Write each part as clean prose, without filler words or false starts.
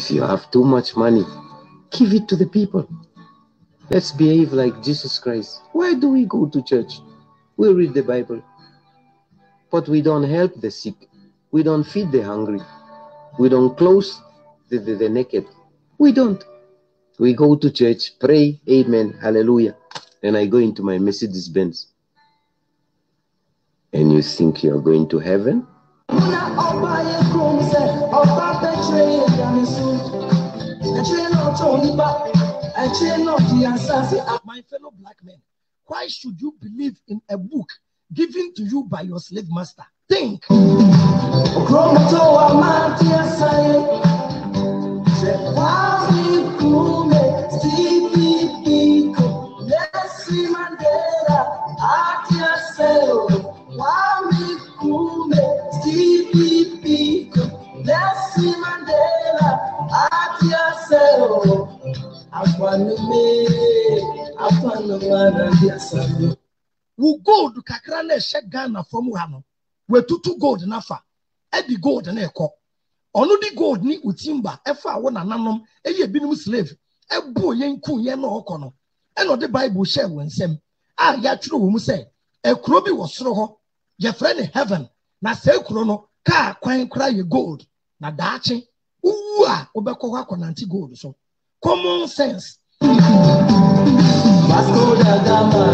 If you have too much money, give it to the people. Let's behave like Jesus Christ. Why do we go to church? We read the Bible, but we don't help the sick. We don't feed the hungry. We don't clothe the naked. We don't. We go to church, pray, amen, hallelujah. And I go into my Mercedes Benz. And you think you're going to heaven? My fellow black men, why should you believe in a book given to you by your slave master? Think. Wu gold kakra na ehye Ghana from ha no we tutu gold nafa e di gold na ekọ onu di gold ni utimba efa wo nananom eye binum slave e bo yen ku yen na okọ no e no the Bible share wonsem a ya tworo wo mu se ekuro bi wo soro ho ye frɛ heaven na se ekuro no ka kwan kura ye gold na daache uwu a obekọ hɔ akɔnanti gold so common sense. Vasco da Gama,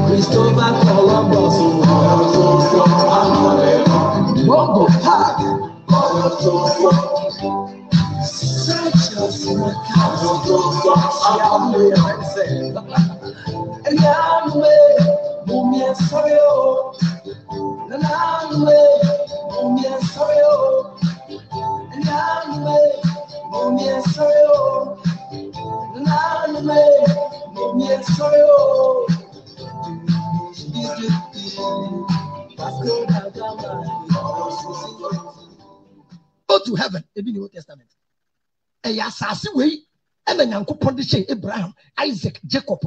Christopher Columbus, Mongo Park, such a go to heaven, in the New Testament. And Yasasi way, and then Yankupon de Abraham, Isaac, Jacob.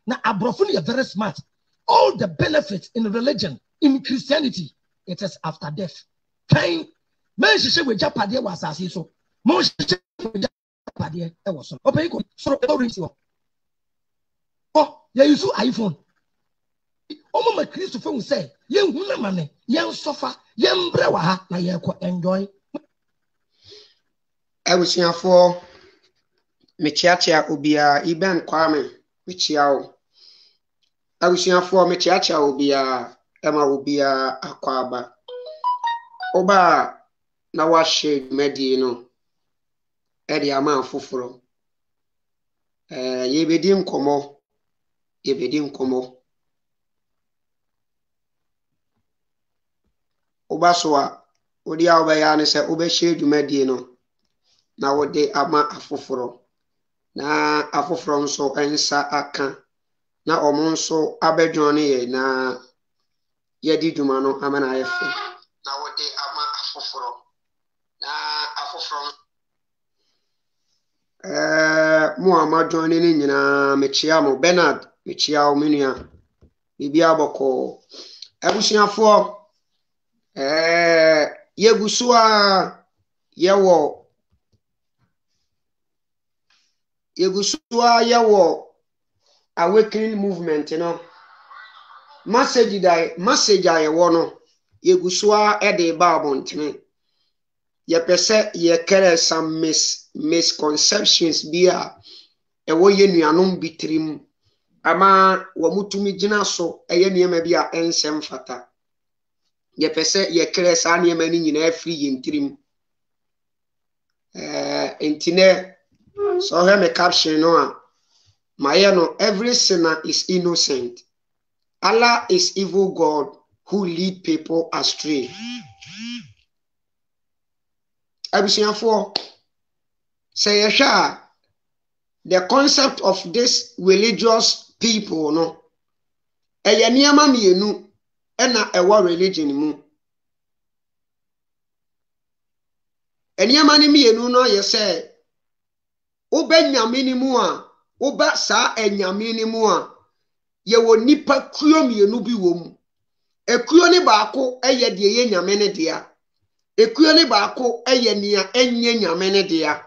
Now, Abrafuni are very smart. All the benefits in religion, in Christianity, it is after death. Time, man, she said, with Japadia was as so. Most Japadia was so. Okay, so oh, yeah, you saw iPhone. Oh, my Christopher will say, young woman, young sofa, young brewa, na ye enjoy. I was here for Michiacha Ubia, Iban Kwame, Michiao. I was here for Michiacha Ubia, Emma Ubia, Aquaba. Oba, Nawashe, Medino, Eddie Aman Fufuro. Yebedim Como, Obasoa, Odia Obayane said, Obeshe, Medino. Na wode ama afoforo na afoforo nso ensa aka na omo nso abedwone ye na yedi dwuma no amana ayefe na wode ama afoforo na afoforo mo amadwone ni nyina mechia mo Bernard mechia o menua bibia boko abusuafo yegusua yewo Yegusua yawo awakening movement, you know. Message I wono. Yegusua ede babontine. Ye pese ye kere some misconceptions bia. Ewo ye nuanom bitrim. Ama wamutumi jina so eye niema bia ensem fata. Ye pese ye kere sa niema ni nyina afri ye ntrim. Intine so here me caption no Mayano, every sinner is innocent. Allah is evil God who lead people astray. Abisianfo say the concept of this religious people no eye niama mienu ena ewa religion mu eniama ni mienu no ye say Obe nyame mu a oba saa enyame mu a ye wo nipa kuo mienu bi wo mu ekuo ni baako eye de ye nyame ne dia ekuo ne baako eye nia enye nyame ne dia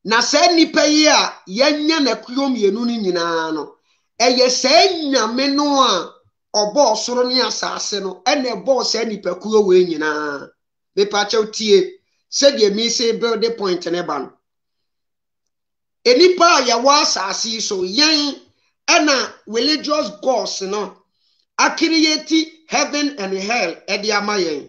na se nipa yi a yenya na kuo mienu ni nyina no eye se nyame no a obo soro ne asase no ene ebo se nipa kuo we nyina me pa chawtie se de mi se build the point ne ban enipa ya wa asase so yen ena religious gods no create heaven and hell edi amayen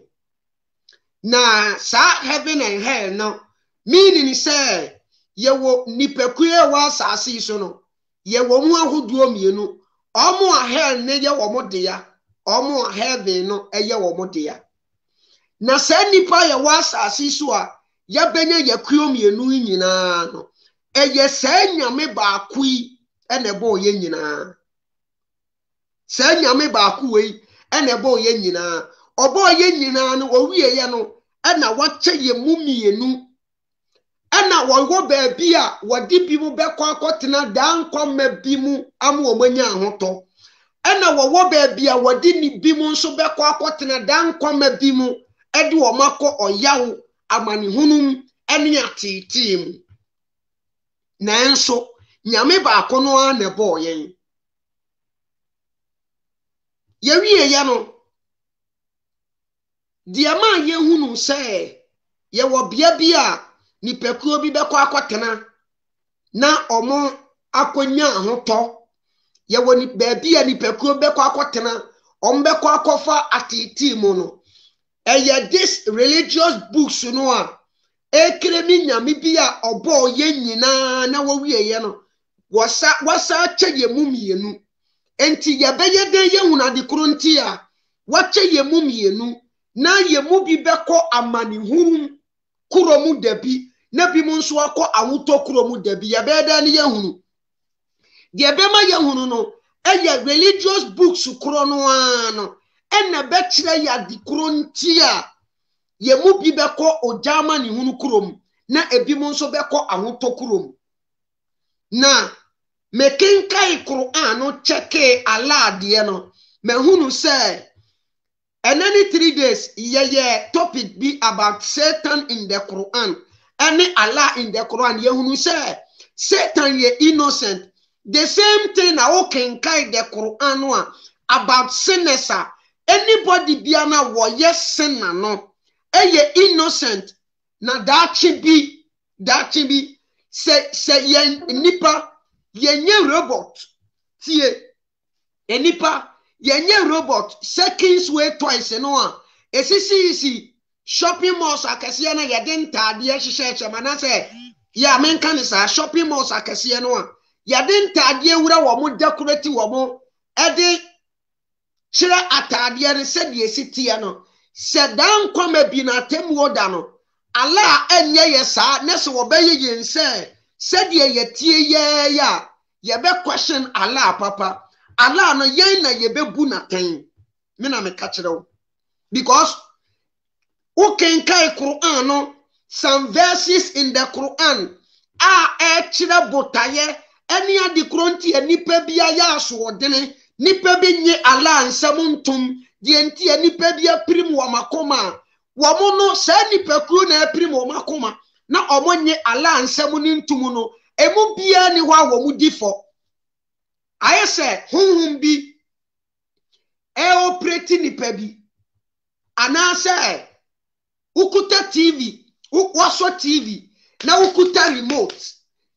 na sa heaven and hell no meaning say yewo nipekuye wa asase so no yewo mu ahoduo mienu omo a hell ne yewo mo de ya omo a heaven no yewo mo de ya na sa nipa ye wa asase so a ya benya yakuo mienu nyina no eye sa nyame ba akui ene bo ye nyina sa nyame ba akuwe ene bo ye nyina obo ye nyina no owie ye no ena wache ye mumienu ena wo ba bi a wodi bi mu bekọ akotena dan kwama bi mu amu omanya ahoto ena wo ba bi a wodi ni bi mu nso bekọ akotena dan kwama bi mu edi wo makọ oyawo amani hunum ene atitim na enso nyame ba akono a ne bo yen ye wie ye no diama ye hunu se ye wo bia bia ni pekuo bi bekọ akotena na omo akonya ahoto ye wo ni ba bia ni pekuo bekọ akotena ombekọ akofa atiti mu no eye this religious books no a ekremi nyame bia obo ye nyina na wo wie ye no wasa che ye mumienu enti ye beye de ye hunu adekoro nti a wache ye mumienu na ye mu bi bekọ amani hurum kuromu dabi na bi mu nso akọ awoto kuromu dabi ye be da ne ye hunu de be ma ye hunu no eye religious books kuro no ano ena be kire ya adekoro nti a ye mu bi bekọ ojama ni hunu kurom na ebi mu nso bekọ awoto kurom na mekenkai Quran no cheke ala de no me hunu say and any 3 days yeah topic be about Satan in the Quran any Allah in the Quran ye hunu say Satan ye innocent the same thing na o kenkai the Quran no about sinners anybody bia na wo yes sinner no eye innocent na dachi bi se ye nipa yenye robot tie enipa yenye robot seconds way twice no a esisi shopping malls akese na yede ntade hyehyehye mana se ya menka ne sa shopping malls akese no a yede ntade wura wo mo decorate wo mo ede chira atade ne se de esitie no se dan kwama bi na temu oda no ala enye yesa ne se wo beye yense said ye tie ye ya ye be question Allah papa Allah no yen na ye be bu na ten me na me ka kire because who can kai Quran no some verses in the Quran kire botaye eni adi kronti nipa bia ya so odene nipa bi nye Allah nsam ntum de enti nipa bia prim wo makoma wo mo no sa nipa kru na prim wo makoma na omonye ala ansemu ni ntumu no emu bia ni hwa wo mu difo ayese hunhun bi operate ni pabi anase ukuta TV waso TV na ukuta remote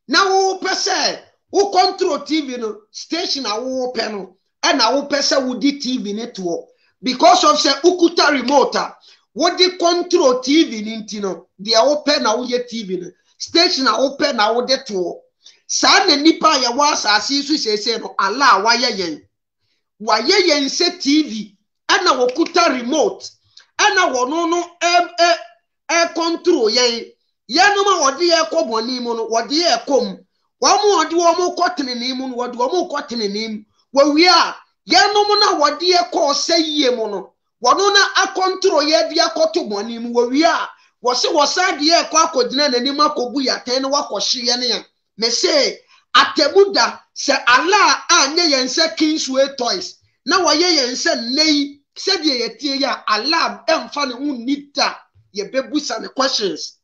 na wo pese wo control TV no station a wo pe no e na wo pese wo di TV ne to because of say ukuta remote what the control TV nintino dia open na wo ye TV no station na open na wo de to sa na nipa ya wa asase su sese no ala wa ye yen se TV ana wo kuta remote ana wo no control ye no ma wo de ye ko boni mu no wo de ye kom wo mo de wo mo kotene ni mu no wo de wo mo kotene ni wo wi a ye no mo na wo de ye ko seyie mu no wono na a control ye bia koto boni mu wo wi a wo se wo sa de ye ko akodina nani makobu ya ten wa kohye ne ya me say atemuda se Allah anye yense kingsway toys na wo ye yense nei said ye ya Allah emfa ne hu nita ye bebusa ne questions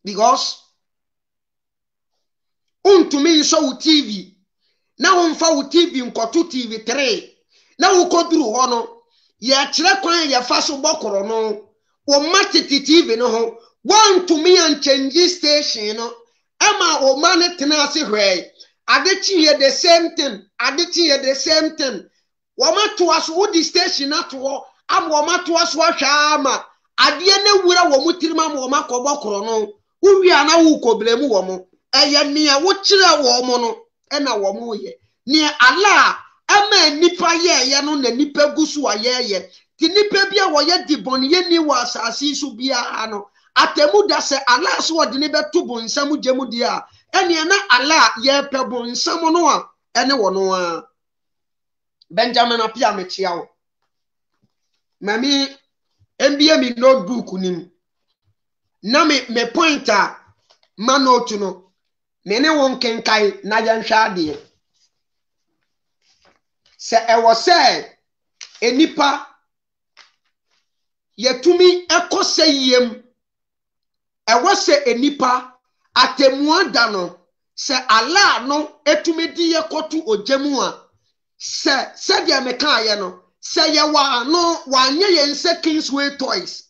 because untumi nso TV na wonfa wo TV nkoto TV 3 na wo koduru ho no ye kire kwan ye fa so bokoro no wo matiti TV no ho wantumi an change station no ama o man tena ase hwe adechi ye the same thing wo mato aso wo di station na to am wo mato aso ahwa ama ade na wura wo mutirima ma wo makobokoro no wo wi ana wo koblemu wo mo eye nia wo kire wo mo no na wo mo ye ni ala ama nipa ye no na nipa gusu ayeye ti nipa bia wo ye dibon ye ni wa asasi so bia no atemu da se ala so wode ne beto bonsam gemu dia ene na ala ye pe bonsam no a ene wo no a Benjamin apia mechia wo mami mbia mi notebook nim na me pointer manotu no me ne won kenkai na yanhwa ade se ewo se enipa yetumi ekose yiem ewo se enipa atemuada no se ala no etumi di yekotu ojemu a se dia meka ye no se ye wa no wanye ye nse Kingsway Toys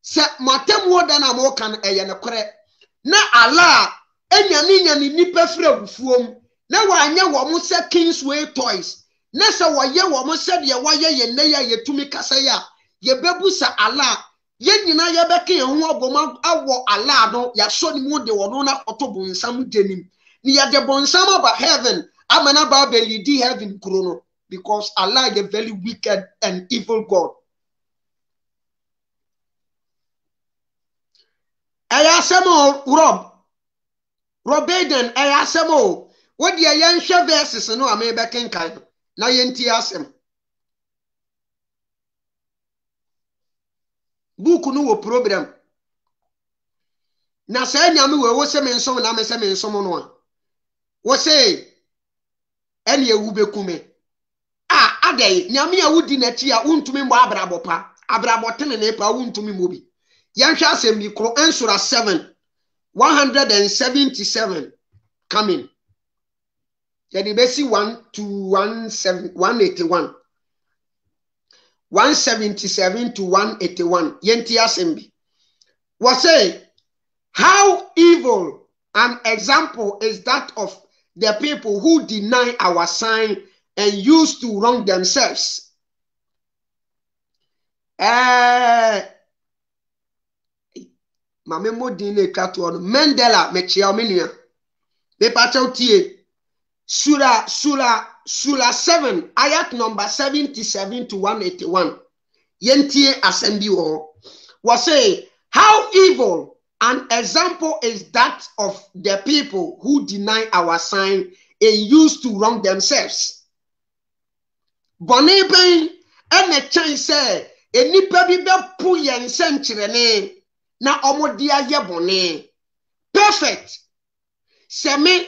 se matemuada na mo kan eye ne kore na ala enya ni nipa fra bufuom na wanye wo mo se Kingsway Toys na se wo ye wo mo se de wo ye ne ya yetumi kasa ya ye bebusa ala ye nyina ye beke ye ho oboma awo ala no ya so ni mu de wono na otobo nsam denim ni ya de bonsam about heaven amana ba belidi heaven krono because Allah is a very wicked and evil God. Ayasemo Rob Aiden ayasemo what the yansha verses no amebe kenkan na yenti asem book no wo program na say nyame wo se me nsom na me se me nsom no a wo say ene ewu bekume adai nyame ya wudi na ti a untumi mbo abrabopa abrabotene ne pa untumi mobi yanhwa asem bi kro ensura 177 coming yedi besi 1 to 181 177 to 181 yenti asembi was say how evil an example is that of the people who deny our sign and used to wrong themselves. Mame modine katuano Mendela mechia minia me pacho tie Surah 7 ayat number 77 to 181 yentie assembly was say how evil an example is that of the people who deny our sign and used to wrong themselves. Boneben ene chan say enipa bi be pu yen senkyerene na omodi aye bone perfect se me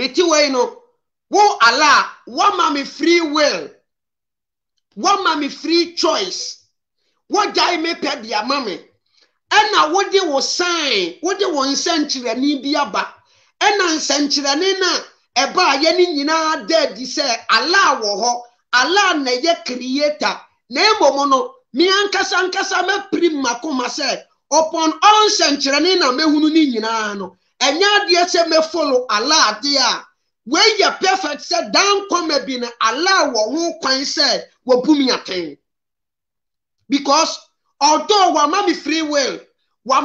ti we no wo ala wo ma me free will wo ma me free choice wo jai me pe dia mame ena wo de wo sign wo de wo senkyerene bi aba ena senkyerene na eba ye ni nyina dead say Allah wo ho Allah na ye creator na emomo no mi ankasa me prim makoma say upon all senkyerene na mehunu ni nyina no enya de say me follow Allah de a we ye perfect say down come bi na Allah wo ho kwan say wo bumi aten because although wa ma me free will wa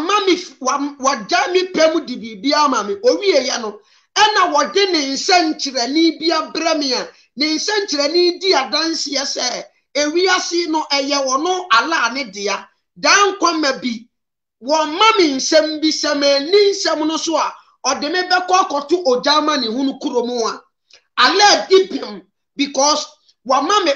jami pemu di bibia ma me owie ya no ena wode ne nsenkyerene bia bremia ne nsenkyerene di adanse ya se ewiase no eye wono ala ne dia dan kwama bi wo mami nsem bi seme ni nsem no so a ode me beko akoto ojama ne hunu kuromu a ala dipim because wa mami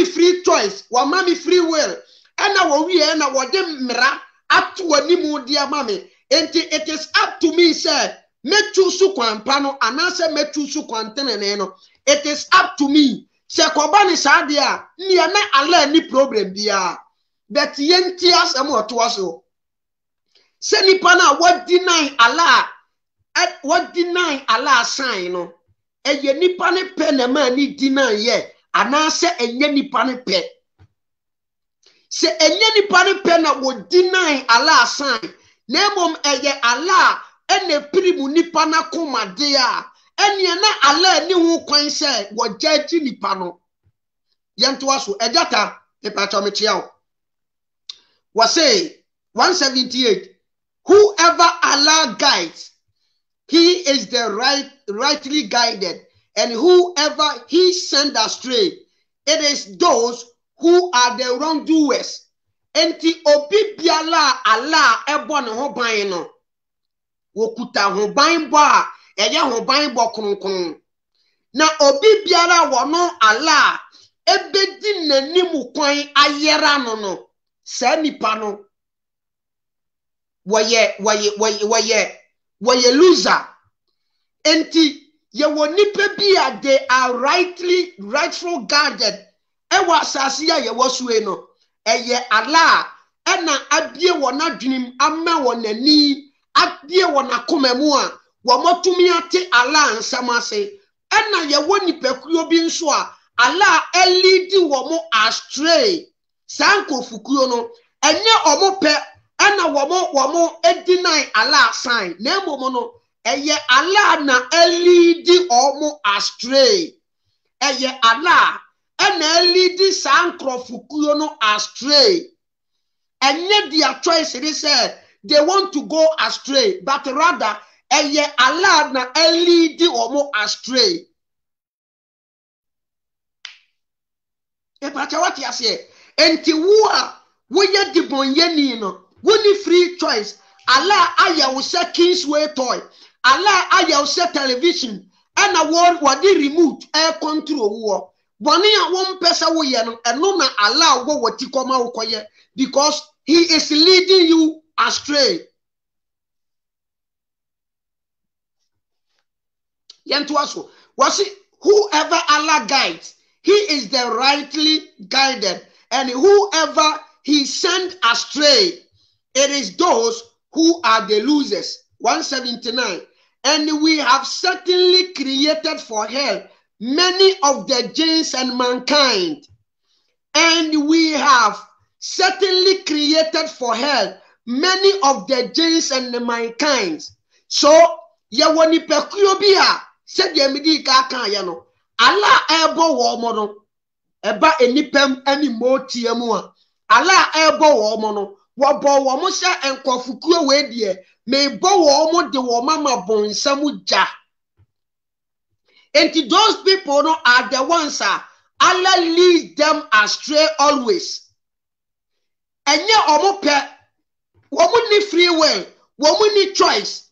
free choice wa mami free will ena wo wie na wode mra ato animu dia mami. It is up to me, sir. metu su kwampa no anase metu su kwantene no it is up to me se koba ni saade a niya na ala ni problem bia but yenti asem oto aso se nipa na what deny ala sign no eye nipa ne pe na ma ni deny ye anase enye nipa ne pe se enye nipa ne pe na wo deny ala sign na mom eye ala ene pirimu nipa na komade a ene na ala ni hu kwan se wo jaji nipa no yento aso ejata pepa chometia o was say 178 whoever Allah guides he is the rightly guided and whoever he send astray it is those who are the wrongdoers enti obi biala Allah ebo ne ho ban no wokuta ho ban bo a eye ho ban bo kronkron na obi biara wono Allah ebedi nanim kwan ayera no sa nipa no waye loser enti ye wonipa bia they are rightful guarded ewa asase a ye wasue no eye Allah ena abie wona dwenim ama wonani abie wona komemu a wo motumi ate Allah nsam ase ena ye woni pekuo bi nso a Allah elidi wo mo astray sanko fukuo no enye omo pe ena wo mo deny Allah sign na momo no eye Allah na elidi omo astray eye Allah ena elidi sanko fukuo no astray enye their choice they said they want to go astray but rather eye Allah na elidi omo astray e pacha what you say enti wo ye dibonyeni no woni free choice Allah aya wo se Kingsway toy Allah aya wo se television ana wo di remote air control wo boni a wo mpesa wo ye no eno na Allah wo wati koma wo koye because he is leading you astray yento aso was whoever Allah guides he is the rightly guided and whoever he sent astray it is those who are the losers 179 and we have certainly created for hell many of the jinns and mankind and we have certainly created for hell many of the jinns and the mankind so ya woni pekuo bi a se de medi ka kan ya no Allah ebo wo mo no eba enipam ani motie mu a Allah ebo wo mo no wo bo wo mo sha enkofukuo we die me bo wo mo de wo mama bonsamu ja and those people no are the ones Allah leads them astray always enye omo pe wo mo ni free will wo mo ni choice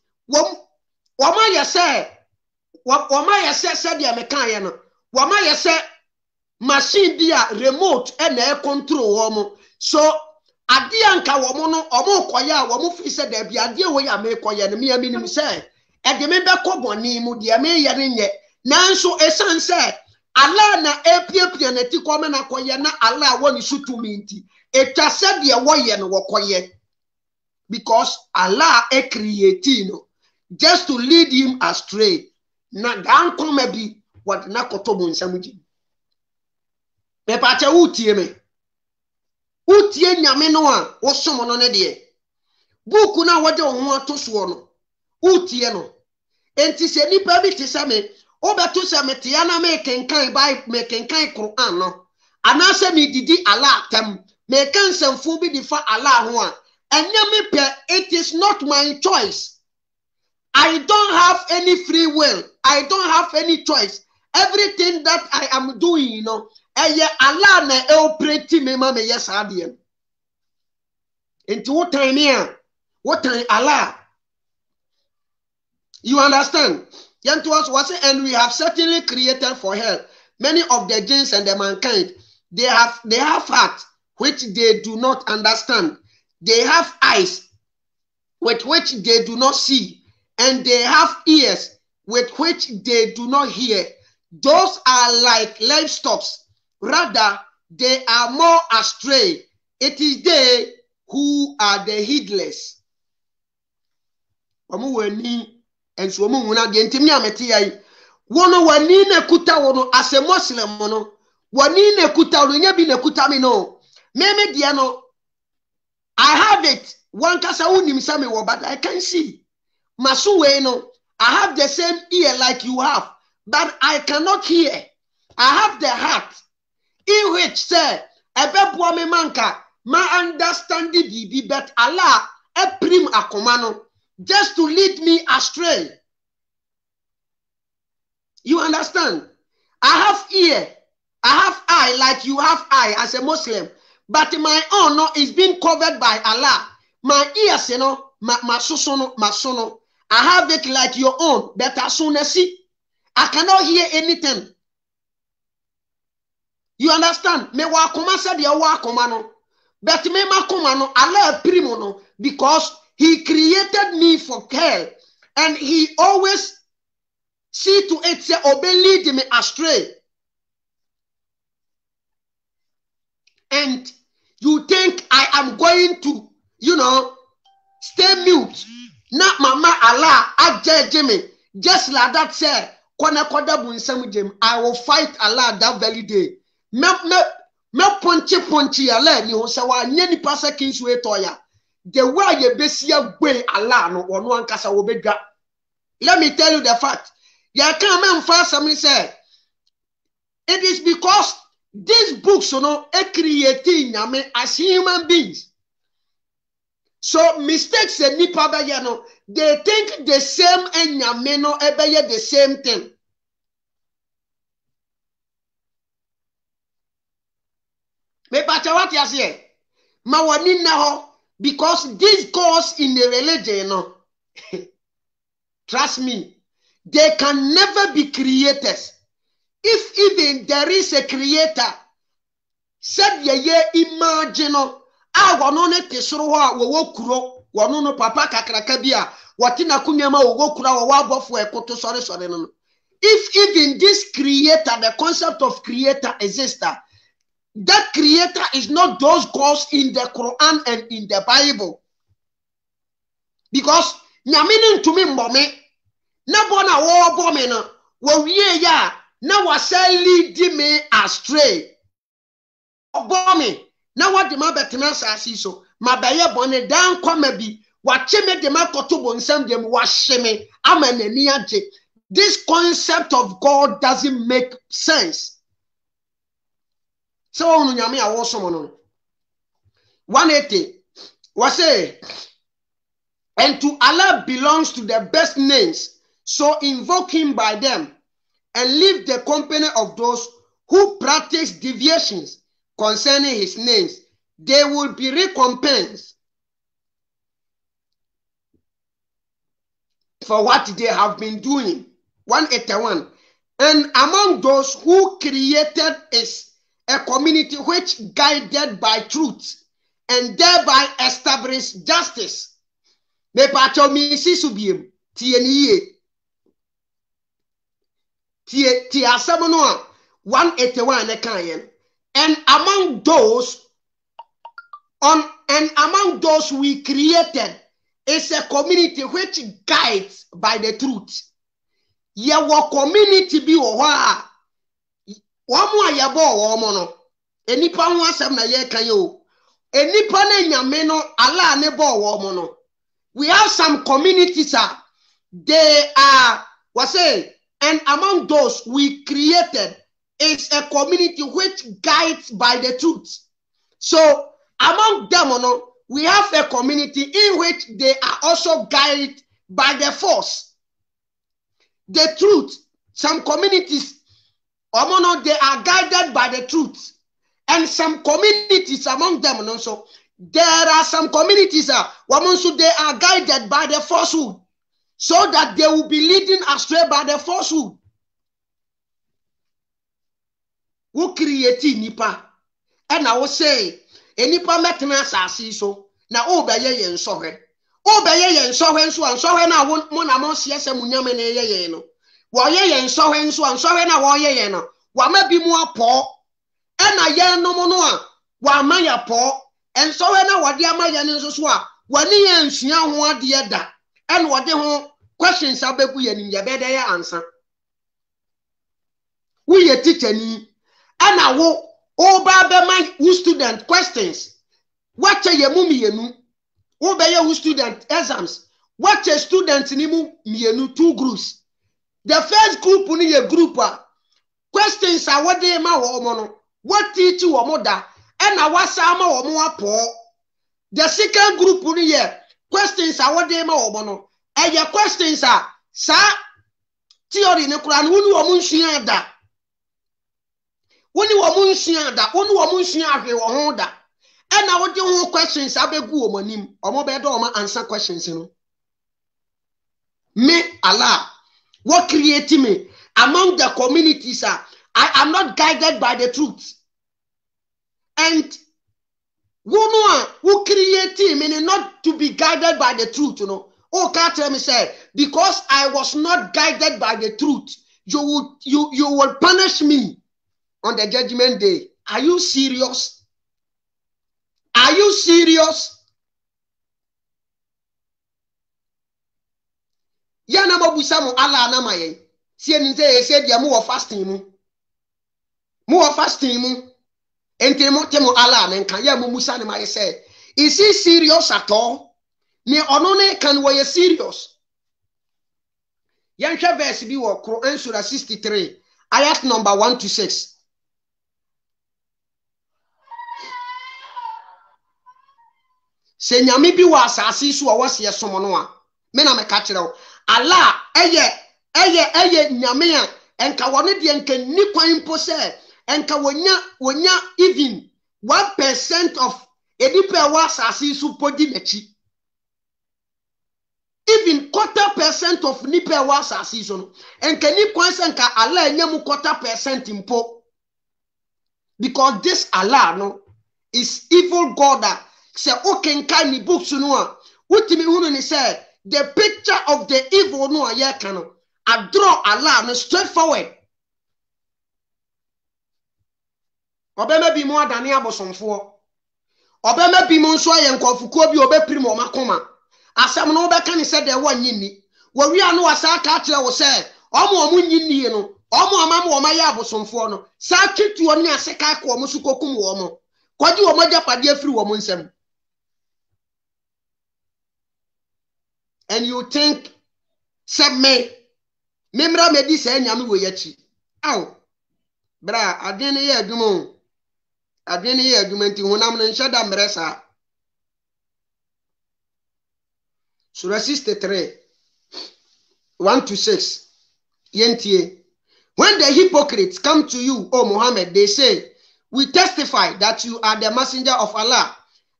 wo ma yese se dia mekan ye no wo ma yese machine dia remote e na control wo mo so ade anka wo mo no omo koye a wo mo fi se da bia ade wo ya me koye no me aminim se e de me be koboni mu de me ye ne nye nanso esan se Allah na epiepie na ti kome na koye na Allah wo ni sutumi nti etwa se de wo ye no wo koye because Allah e create no just to lead him astray na dan koma bi what na kotobo nsamuji me pa cha utie me utie nyame no a wo som no ne de buku na wode ho atoso no utie no enti se nipa bi ti se me obeto se me te ana me kenkan Bible me kenkan Quran no anase me didi Allah tam me kan samfu bi di fa Allah ho a enya me pe it is not my choice. I don't have any free will. I don't have any choice. Everything that I am doing, you know, Allah na operate me ma me yes adiem. Into what time here? What time Allah? You understand? Yanto was and we have certainly created for hell many of the jinns and the mankind. They have hearts which they do not understand. They have eyes with which they do not see. and they have ears with which they do not hear. Those are like livestock. Rather, they are more astray. It is they who are the heedless. Omo wani enso omo huna de ntimi amete yayi. Wono wani na kuta wono as a Muslim no. Wani na kuta wono nya bi na kuta mi no. Me dia no. I have it. One kasa unim same wo, but I can see. Masuwe no. I have the same ear like you have, but I cannot hear. I have the heart in which say ebe boa me manka ma understand the bibi, but Allah e prim akomano just to lead me astray. You understand? I have ear, I have eye like you have eye as a Muslim, but my own no is being covered by Allah. My ears, you know, my sono. I have it like your own, but as soon as I cannot hear anything. You understand? Me wa koma said ya wa koma no, but me ma koma no Allah primo no, because he created me for hell, and he always see to it say obey lead me astray. And you think I am going to, you know, stay mute? Not mama Allah I judge me. Just like that say, I will fight Allah that very day. Me ponchi Allah ni ho se wa nya ni pasa kinsu etoya. The way you besia gwe Allah no ono ankasa wo bedwa. Let me tell you the fact. Ya kan me mfa asam say it is because these books no e creating nyame as human beings. So mistakes and nipa be no, they think the same and nyame no ebe the same thing. Me pacha what you say? Ma wani na ho, because this goes in the religion no. Trust me, they can never be creators. If even there is a creator, said ye imagine a wano ne tesoro ho a wo kuro wano no papa kakraka bia watina kunyama wo kura wo abofo ekoto sorry no. If even this creator, the concept of creator exists, that creator is not those gods in the Quran and in the Bible. Because nyamini ntumi mbome na bona wo bome no wo wie ya na wasai lead me astray. Obome na wadi ma betina asasi so ma baye bone dan kwama bi wache me de ma koto bonsam dem wahye me ama nani age. This concept of God doesn't make sense. So onu nyame a wo somo no 180 was say, and to Allah belongs to the best names, so invoke him by them and leave the company of those who practice deviations concerning his names. They will be recompensed for what they have been doing. 181. And among those who created is a community which guided by truth and thereby established justice. Me pacho mi sisubiem tie niye tie asemo no 181 ne kan yen. And among those we created is a community which guides by the truth. Yawo community bi wo ha wamu ayabo wo mo no enipa ho asem na ye kan yo enipa na nyame no ala ne bo wo mo no. We have some communities they are and among those we created is a community which guides by the truth. So among them we have a community in which they are also guided by the force. The truth, some communities, they are guided by the truth. And some communities among them also, there are some communities, they are guided by the falsehood, so that they will be leading astray by the falsehood. Who created nipa? And I will say, nipa metna sasi so, na obeye yen sorry. obeye yen sohwe nso ansohwe na mo na mo sie se munyame na yeye no wo ye yen sohwe nso ansohwe na wo yeye no wa ma bi mu apo e na ye no mo no a wa ma ya po ensohwe na wo de ama ye nso so a wani ye nsua ho ade da e na wo de ho questions abeku ye nim ye be de ye answer wo ye teacher ni ana wo oba be my student questions what ye mu mienu wo be ye student exams what a student ni mu mienu 2 groups the first group ni ye group questions are what they ma wo mo no what teach wo mo da na wasa ma wo mo apo the second group ni ye questions are what they ma wo mo no ye questions are sa theory ni kura no woni wo mo nsua da woni wo mo nsua da woni wo mo nsua ahwe wo ho da na wo de ho questions abegu wo manim omo be do ma answer questions no me Allah what create me among the communities I am not guided by the truth and who create me not to be guided by the truth you know oh can't tell me say because I was not guided by the truth you will punish me on the judgment day. Are you serious? Are you serious? Yana mabusa mo Allah na maye. Sie ni say dia mo fasting mu. Mo fasting mu. Ente mo temo Allah na nkan ya mo musa ne maye say, is he serious at all? Ni ono ne kan wo ye serious. Yan hwe verse bi wo Quran Surah 63, ayat number 1 to 6. Se nyame bi wa asase so a wose yesom no a me na me ka kire wo Allah eye nyame a enka wone de enka ni kwan mpo se enka wonya even 1% of edipa wa asase so podi nachi even 1/4% of nipa wa asase so no enka ni kwan se enka Allah enya mu 1/4% mpo because this Allah no is evil God that say okay can ni books no a wutimi hunu ni say the picture of the evil no a ye kan I draw Allah no straightforward obema bi mo adane abosomfo obema bi mo nso aye nkofuko bi obepiri mo makoma asem no obeka ni say de wanyi ni wo wi anu wasa ka kire wo say omo nyini no omo amam wo maye abosomfo no sa twituo ni aseka ka wo sukokum wo mo kwaji wo maja pade afiri wo mo nsem. And you think say me memra me di say nyame wo yachi aw bra adene ye adwuma nti honam no nhada mresa Surah 63 1 to 6 yentie when the hypocrites come to you O Muhammad they say we testify that you are the messenger of Allah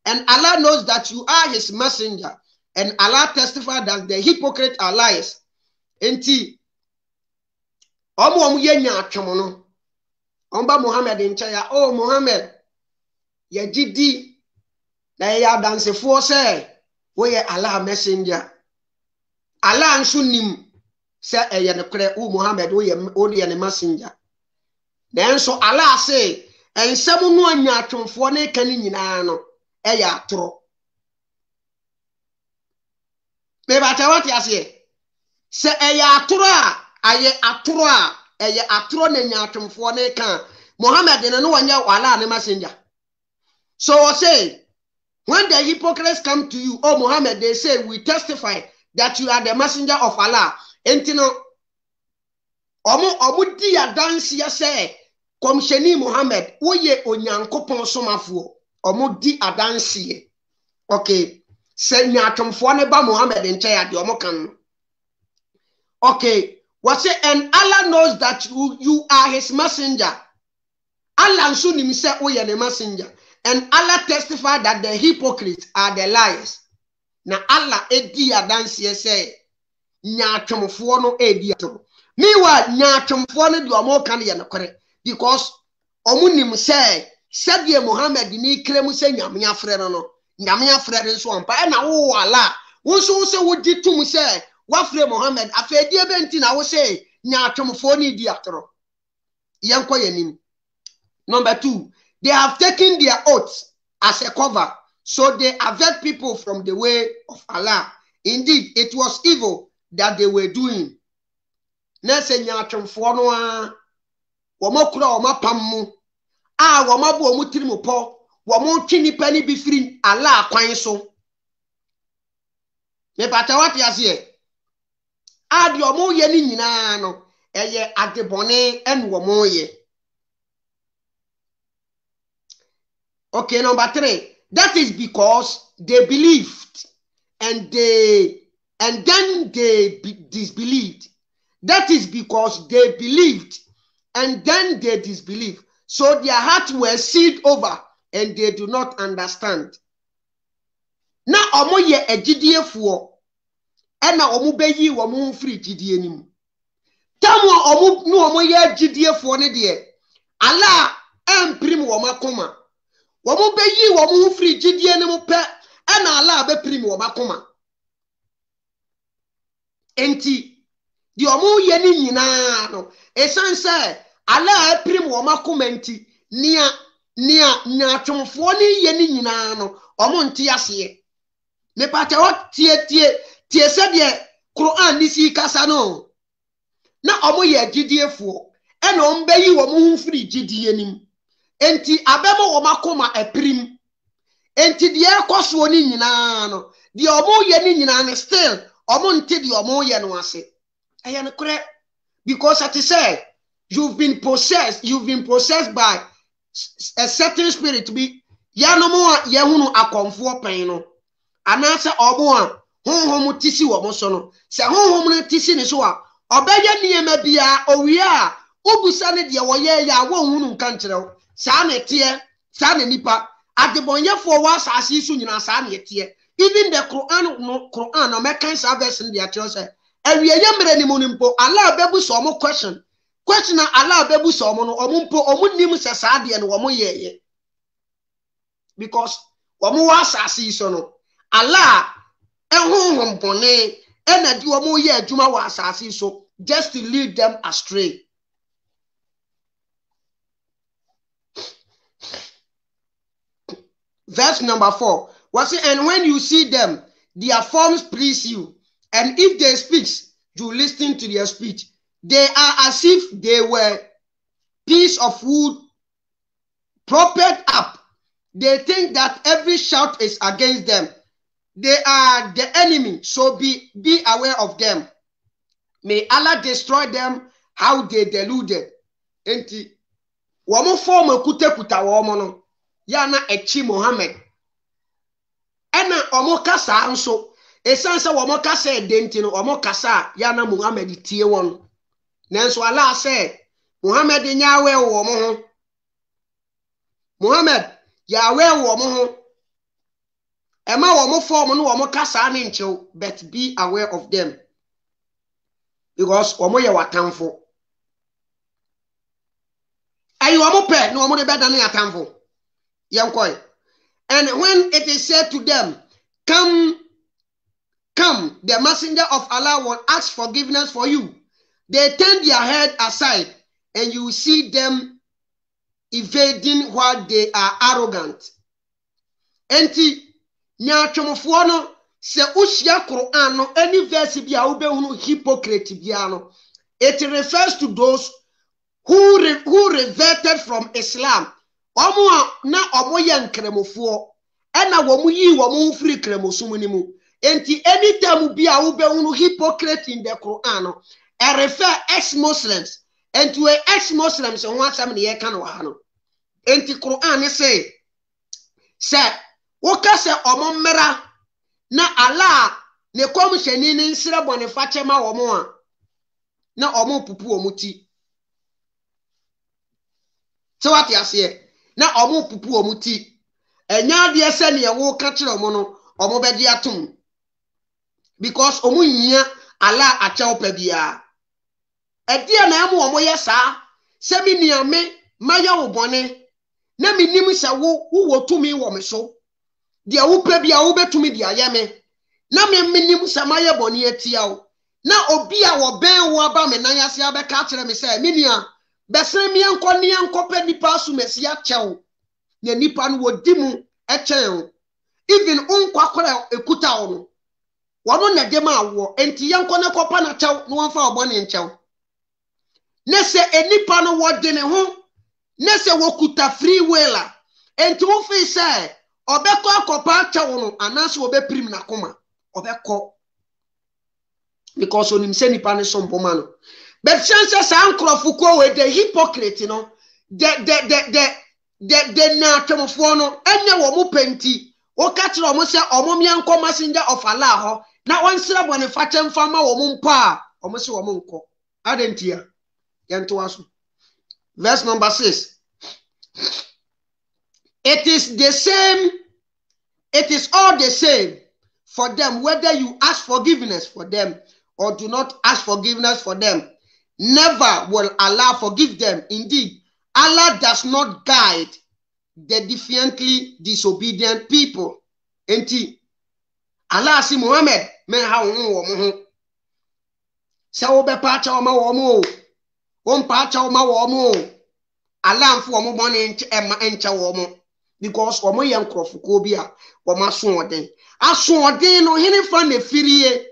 and Allah knows that you are his messenger. And Allah testified that the hypocrites are liars. Enti omu ye nya atwom no. Omba Muhammad nchaya oh Muhammad ye gidi na ya dansefo say we ye Allah messenger. Allah nso nim say eye ne kre o Muhammad we ye ne messenger. Then so Allah say ensem no anya atwomfo na kan nyina no eye atoro. Me ba ta what yase se eye atoro na nya atwomfo na kan Muhammad no wanya wala ne messenger. So say when the hypocrites come to you oh Muhammad they say we testify that you are the messenger of Allah. Entino omu di adanse ya say komsheni Muhammad woye onyankopon somafo omu di adanse. Okay say nyatomfo ne ba Muhammad nche ya de omo kan. Okay what say and Allah knows that you are his messenger. Allah nso nim say woye the messenger and Allah testify that the hypocrites are the liars. Na Allah edi adanse say nyatomfo no edi ato. Meanwhile nyatomfo no de omo kan ye no kore because omu nim say Sabie Muhammad ni kremu say nyame afre no nyame afre nso ampa na wo wala wo so say wo di tum say wafre Muhammad afedi ebenti na wo say nya atwomfo ni di atoro yenko yanim. Number 2, they have taken their oaths as a cover, so they avert people from the way of Allah. Indeed, it was evil that they were doing. Nese nya atwomfo no a wo makura wo mapam a wo mabu wo mutiri mu po wo mo twi nipa ni bi firi Allah kwan so. Me pata wat yase ade wo mo ye ni nyina no eye adebone en wo mo ye. Okay, number 3. That is because they believed and then they disbelieved. That is because they believed and then they disbelieved. So their hearts were sealed over and they do not understand. Na omo ye agidiefuo e na omo beyi wo mo free gidie nim. Tamu omo no omo ye agidiefuo ne de Allah emprim wo makoma. Wo mo beyi wo mo free gidie nim pe e na Allah be prim wo makoma. Enti di omo ye ni nyina no esan say Allah prim wo makoma enti nia atwomfo ni ye ni nyina no omo nti ase. Me pata what tie se de Quran ni si kasa no na omo ye gidiefuo e na ombeyi wo mo free gidie nim enti abemo wo makoma eprim enti de ekoso ni nyina no de omo ye ni nyina ne still omo nti de omo ye no ase eye no kure because at say you've been possessed by a certain spirit be ya no mo ye hunu akomfo pen no anase omo a honhom tisi wo mo so no se honhom ne tisi ne so a obeye niema bia owie a obusa ne de wo ye ya wo hunu nka nkyerɛw saa na tie saa na nipa adebonyefo wa asase so nyina saa na tie even the Quran no mekan sa verse in the church say awie ye mre ni monimpo Allah bebu so mo question na Allah bebu so mo no omumpo omunnim se saa de no wo mo ye because wo mo wa asase so no Allah ehunhum bone enadi wo mo ye adwuma wa asase so just to lead them astray. Verse number 4 was it, and when you see them their forms please you, and if they speak you listen to their speech. They are as if they were piece of wood propped up. They think that every shout is against them. They are the enemy, so be aware of them. May Allah destroy them how they deluded. Enti womo form kuta womo no yana echi Muhammad. Ena omo kasa nso esanse womo kasa edenti no omo kasa yana Muhammad tie won. Nanso Allah say Muhammad nyawe wo mo ho. Muhammad yawe wo mo ho. Ema womo form no womo kasa ne nchew, but be aware of them. Because womo ye watamfo. Ayi womo pe no womo de beda na yatamfo. Yankoi. And when it is said to them, come, the messenger of Allah will ask forgiveness for you. They turn their head aside, and you see them evading while they are arrogant. Enti nyatwomfo no se ushia Quran no any verse bia ubehunu hypocrite bia no, it refers to those who reverted from Islam. Omo na omo ye nkremofo ena womu yi womu free kremosum ni mu. Enti anytime bia ubehunu hypocrite in the Quran no, I refer ex-Muslims, and to ex-Muslims who want some ye can wahano. Enti Quran say woka se omo mera na Allah ne komsheni ni nsira bone fache ma womo a na omo pupu omuti. So what you say? Na omo pupu omuti. Enya de ese ne wo ka kire omo no omo be de atum. Because omo nyia Allah acha opa bia. Edia na emu omo ye saa se mi niame maya wo bone na minim se wo tumi wo me so. Dia wo pa bia wo betumi dia ye me. na me minim samaye boni atia wo na obi a wo ben wo aba me nan ase abeka kire me say me nua besere me enko ne enko pa nipa so mesi achew na nipa no wodi mu echew even unkwakora ekuta wo no wono na dem awo enti yenko ne kopa na chew no wonfa obo ne nchew ne se enipa no wodi ne ho ne se wokuta free will enti wo fi say obeko akopa chew no anase obeprim na koma obeko because onim se nipa ne so mpoma no but chances ankrofukwo we the hypocrite no the na twemfo no enye wo mu penti o ka kire omo se omo mianko messenger of Allah ho na wonsira bone fache mfa ma wo mu mpa omo se wo mu nko adentia yento aso verse number 6 it is all the same for them whether you ask forgiveness for them or do not ask forgiveness for them. Never will Allah forgive them. Indeed, Allah does not guide the defiantly disobedient people. Enti Allah si Muhammad men ha wo mo. Sa wo be pa cha o ma wo mo. Wo pa cha o ma wo mo. Allah mfo wo mo bone encha wo mo because wo mo ye nkrofo bi a wo ma so oden. Aso oden no hene fa na firie.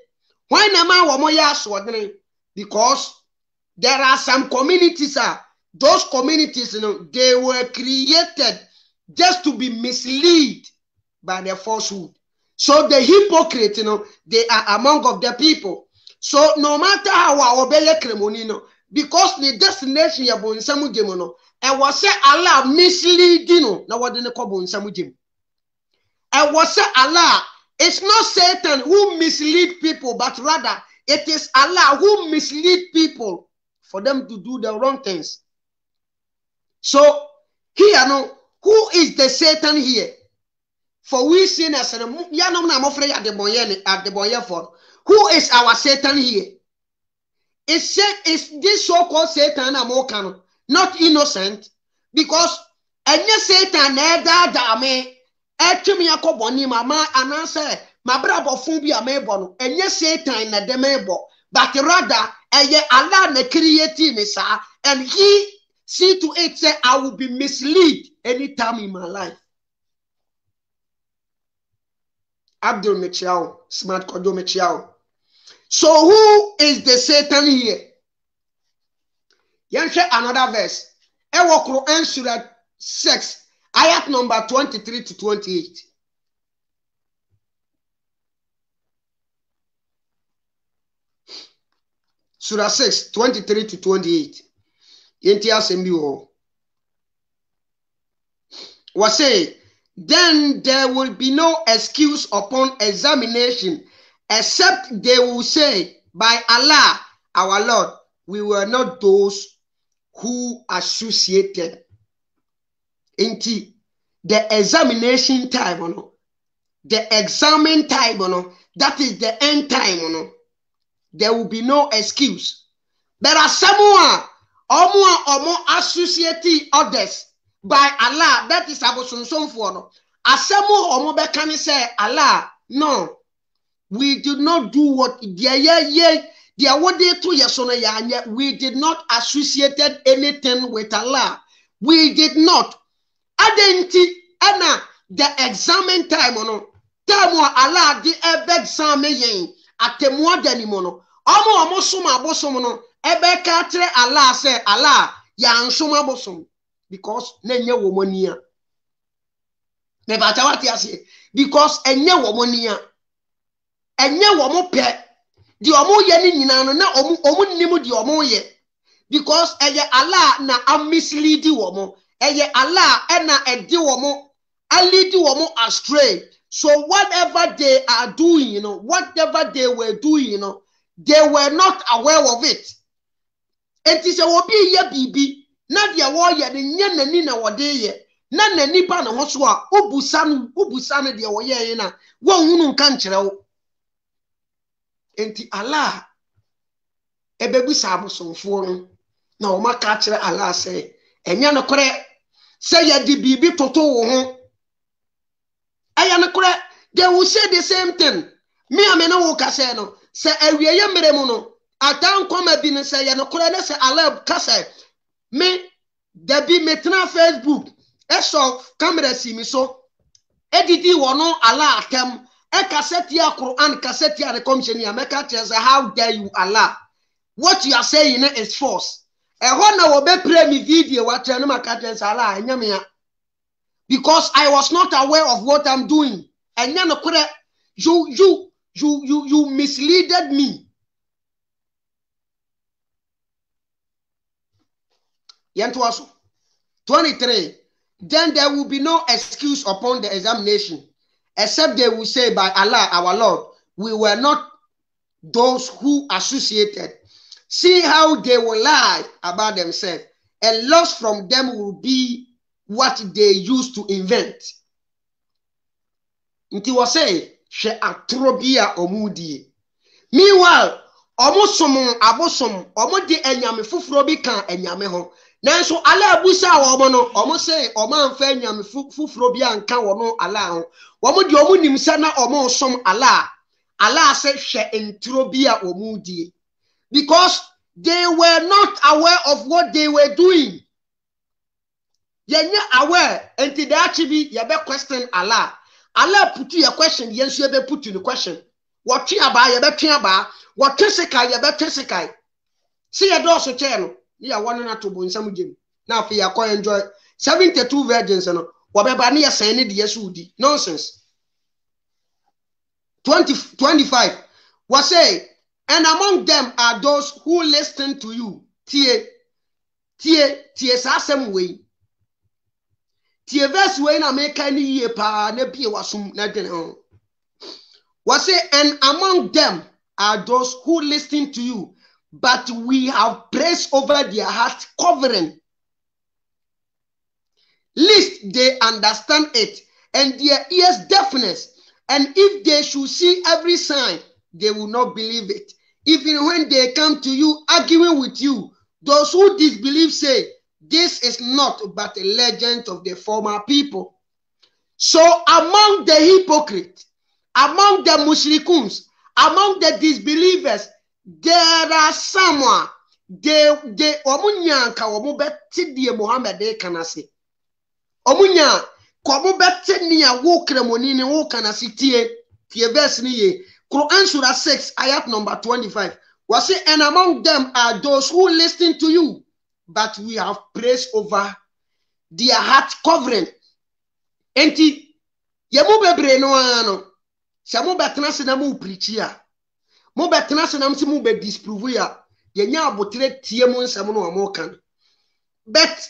Why na ma wo mo ya aso oden? Because there are some communities those communities, you know, they were created just to be misled by their falsehood. So the hypocrite, you know, they are among of the people. So no matter how our obey cremonino, because the destination ya bon samu no, and was say Allah misleading no what the bon samu jim. And was say Allah, it's not Satan who mislead people, but rather it is Allah who mislead people for them to do the wrong things. So here no, who is the Satan here? For we sinners, who is our Satan here? Is this so-called Satan not innocent? Because any Satan mama anase my brother phobia mebo any Satan na demebo, but rather Allah na creating me sir, and he see to it say I will be misled anytime in my life. Abdul Mechiao, smart Kodo Mechiao. So who is the Satan here? Yanshe another verse. Ewo Quran Surah 6, ayat number 23 to 28. Surah 6, 23 to 28. Yenti asembi wo. Was say, then there will be no excuse upon examination, except they will say, by Allah, our Lord, we were not those who associated. Inti, the examination time, the examine time, that is the end time, there will be no excuse. There are someone omo associate others by Allah, that is abosunson for no. Asemu omo be can say Allah, no, we did not do what we did not associated anything with Allah. We did not. Adenti ana the examen time time Allah di ebe exam yen atemwa danimono omo suma bosom no ebe ka tre Allah say Allah ya nsoma bosom because nenye womonia me ba ta wati ase because enye womonia enye womo pe di omo ye ni nyina no na omo nimu di omo ye because eye Allah na amislead womo eye Allah na edi womo alidi womo astray. So whatever they are doing, whatever they were doing, they were not aware of it. And it is a wobi ye bibi na dia wo ye nye nani na wode ye na nani pa na ho so a obusan dia wo ye na wo hunu nka nkyere wo enti Allah ebebusa abosomfo no na o maka kire Allah say enya no kore say ye di bibi toto wo ho aya no kore they will say the same thing Me amena wo kase no se awie ye mere mu no atan koma bi ne se ye no kora ne se Allah kase me debi metna Facebook eso camera si mi so edidi wono Allah atem e kaseti ya Quran kaseti ya the commission ya meka tell how dare you Allah, what you are saying is false. E ho na wo be pray me video wa tell no maka tell Allah enyame ya, because I was not aware of what I'm doing. Enya no kore you misleaded me. Yantuaso 23. Then there will be no excuse upon the examination, except they will say, by Allah, our Lord, we were not those who associated. See how they will lie about themselves, and loss from them will be what they used to invent. Nti was say, she atrobia omudi. Meanwhile, omosom abosom omodi enyame fufuro bi kan enyame ho. Nanso ala abusa wo no omo say omo anfa enyame fufuro bi anka wo no ala ho. Womo di omo nimsa na omo som ala. Allah say she entrobia omudi. Because they were not aware of what they were doing. Yenye aware until they actually yabe question Allah. Allah put you a question, yes, you ever put you the question. What you about, you bet you about, what Tessica, you bet Tessica. See a dorsal channel. You are one and two in some gym. Now for your coin enjoy 72 virgins and whatever near saying the Yesudi. Nonsense. 25 was say, and among them are those who listen to you. Tie sasem way. Tie verse way na make any ye pa ne pie wasum na den on. Was say, and among them are those who listen to you, but we have praise over their heart covering, lest they understand it, and their ears deafness, and if they should see every sign, they will not believe it. Even when they come to you arguing with you, those who disbelieve say, this is not but a legend of the former people. So among the hypocrites, among the mushrikuns, among the disbelievers, there are someone they omunyanka omubeti die Muhammad e kanase. Omunya ko beti ni ya wo kremoni ni wo kanase tie verse ni ye. Quran Surah 6 ayat number 25. Was it, and among them are those who listen to you, but we have praise over their heart covering. Enti yemu bebre no ano. Samu betena se na mu preach ya. Mo betena se na msi mu be disprove ya. Yenya abotre tie mu nsam no amo kan. But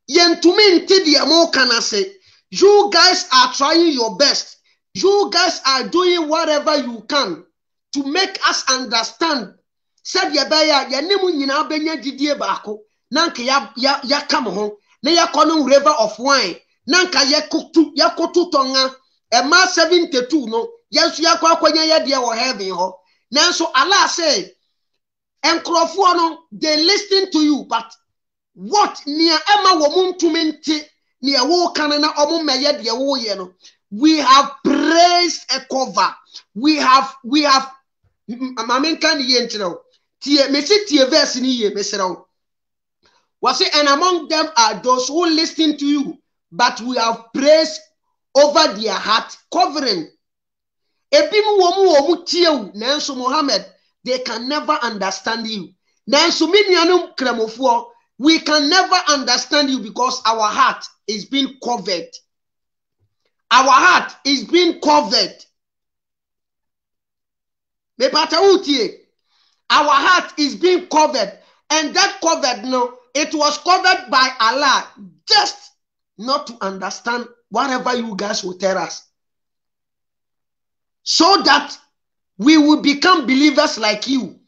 yentumi nti di amo kan ase. You guys are trying your best. You guys are doing whatever you can to make us understand. Said yabaya yanemu nyina benya didie baako. Nanka ya kam ho. Na ya kono river of wine. Nanka ya kotu tonga. Ema 72 no. Yes, you are kwanya ya dia wo heaven ho. Nanso Allah say, enkrofo no, they listen to you, but what near Emma womuntumenti near wo kanana omu meye dia wo ye no. We have praised a cover. We have Mamen kan ye ntino. Tie mesi tie verse ni ye mesrawo. Was it, and among them are those who listen to you, but we have praised over their heart covering. Ebimu womu tiew nanso Muhammad, they can never understand you. Nanso minianum kremofo, we can never understand you because our heart is being covered. Our heart is being covered. Our heart is being covered, and that covered, no, it was covered by Allah just not to understand whatever you guys will tell us, so that we will become believers like you.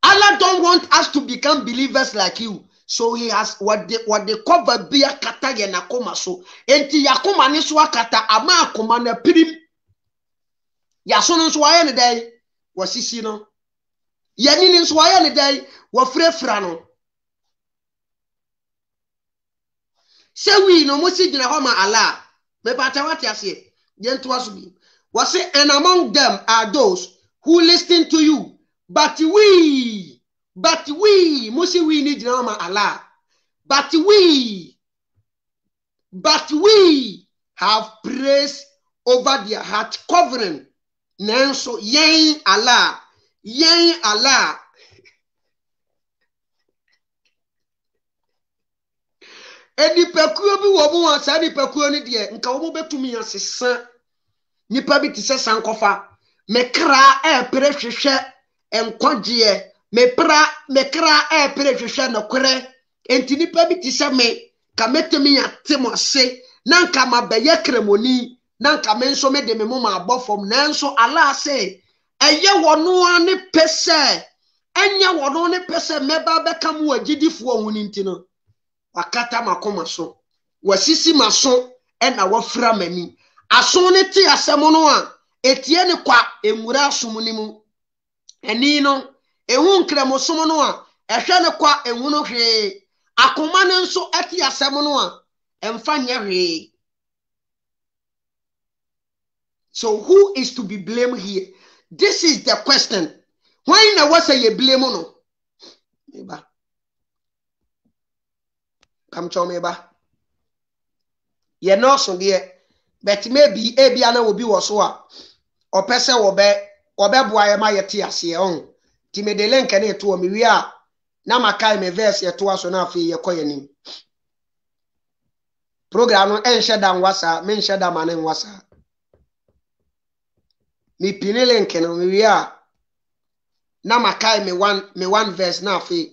Allah don't want us to become believers like you. So he has what they cover be a kata na koma so. Enti yakoma ni so akata ama akoma na pirim. Ya so no so aye ne dai wasisi no. Ya ni so aye ne dai wo frefra no. Se we no mo si gina ho ma Allah. Me pata wat ase. Ye nto aso bi. Was it, and among them are those who listen to you, but we, musi we need nama Allah, but we have praise over their heart covering. Nanso yen Allah. Edi pekuo bi wo mu asa di pekuo ni de nka wo betumi asesa nipa bi ti se sankofa mekra pere hwehwe enkwagye mekra pere hwehwe nokore enti nipa bi ti se me ka metemi atemo ase na nka mabeye kremoni na nka me nso me de me mu ma abofom nanso Allah say eye wono ani pese enya wono ne pese meba beka mu agidifo ohuni ntino wakata makoma so wasisi maso ena wafra mani aso ne ti asemo no a etie ne kwa enwura asom ni mu eni no ehu nkremo som no a ehwe ne kwa enwu no hwe akoma ne nso eti asemo no a emfa nye hwe. So who is to be blamed here? This is the question. Why na was say you blame no? Eba. Come to me ba. Ye no so there. But maybe ana will be was wa. Or person will be boy ma yeti ase on. Ti me de link na to me wi a na makai me verse ye to aso na afi ye koye nim. Program no enhye dan wasa, me enhye dan manen wasa. Me pini link no me wi a na makai me one verse na afi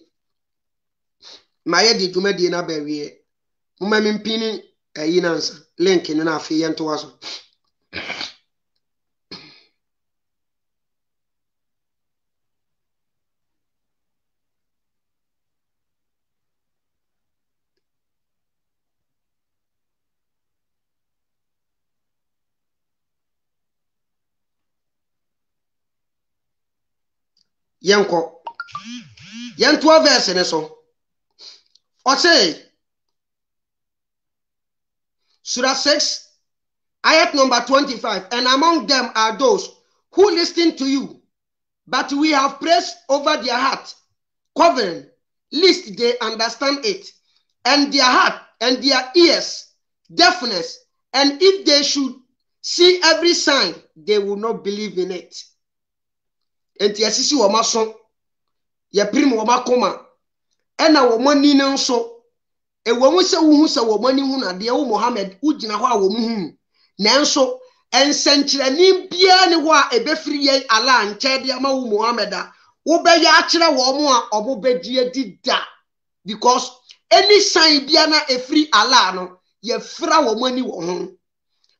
maye di dwumadi na ba wie muma me pini ayinansa link no na afi ye nto waso. Yanko yanto verse ne so o say Surah 6 ayat number 25, and among them are those who listen to you, but we have praise over their heart covering lest they understand it, and their heart and their ears deafness, and if they should see every sign they will not believe in it. Enti asisi wo maso ya prim wo makoma ena wo mani ne nso e wo mu se wo se wo mani hu na de wo Muhammad ugina ho a wo mu hu na nso ensenkyerani bia ne ho a ebefiri ye ala nche de ma wo Muhammad a wo be ya akire wo mu a obo bedie dida, because any sign bia na efiri ala no ye fra wo mani wo ho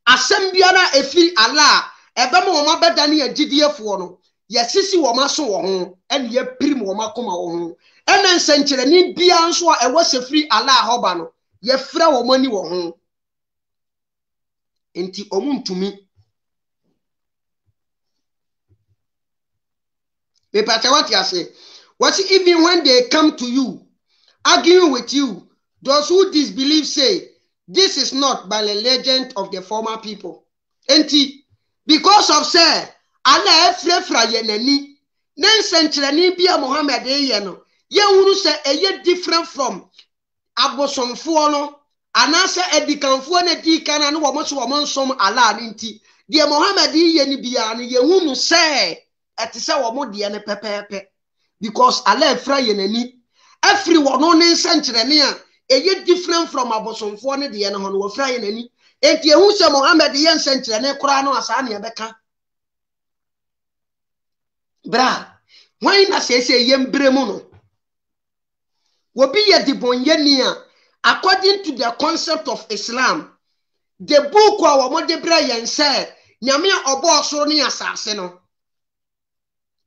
asem bia na efiri ala ebe ma wo mabeda ne agidiefo no yesisi wo maso wo ho ene ye prim wo makoma wo ho ene nsenkyerani bia nso a ewo sefiri ala ahoba no ye fra wo mani wo ho enti omuntumi me pata what you say what even when they come to you arguing with you, those who disbelieve say this is not by the legend of the former people, enti because of say ala efrefra ye nani nensenkyerani bia Muhammad ye no ye hunu se eye different from abosomfo no anase edikanfo na dikana no wo mo so wo nsom ala ni nti de Muhammad ye ni bia no ye hunu se etise wo mo de ne pepepe, because ala efra ye nani afri wo no nensenkyerani a eye different from abosomfo ne de no ho no wo fra ye nani enti ehun se Muhammad ye nsenkyerani kora no asa na ebeka. Bra, why na say yembremu no? Wobi ye dibonyeni a according to the concept of Islam, the book wa wo de bra yen say nyame obo osoro ne asase no.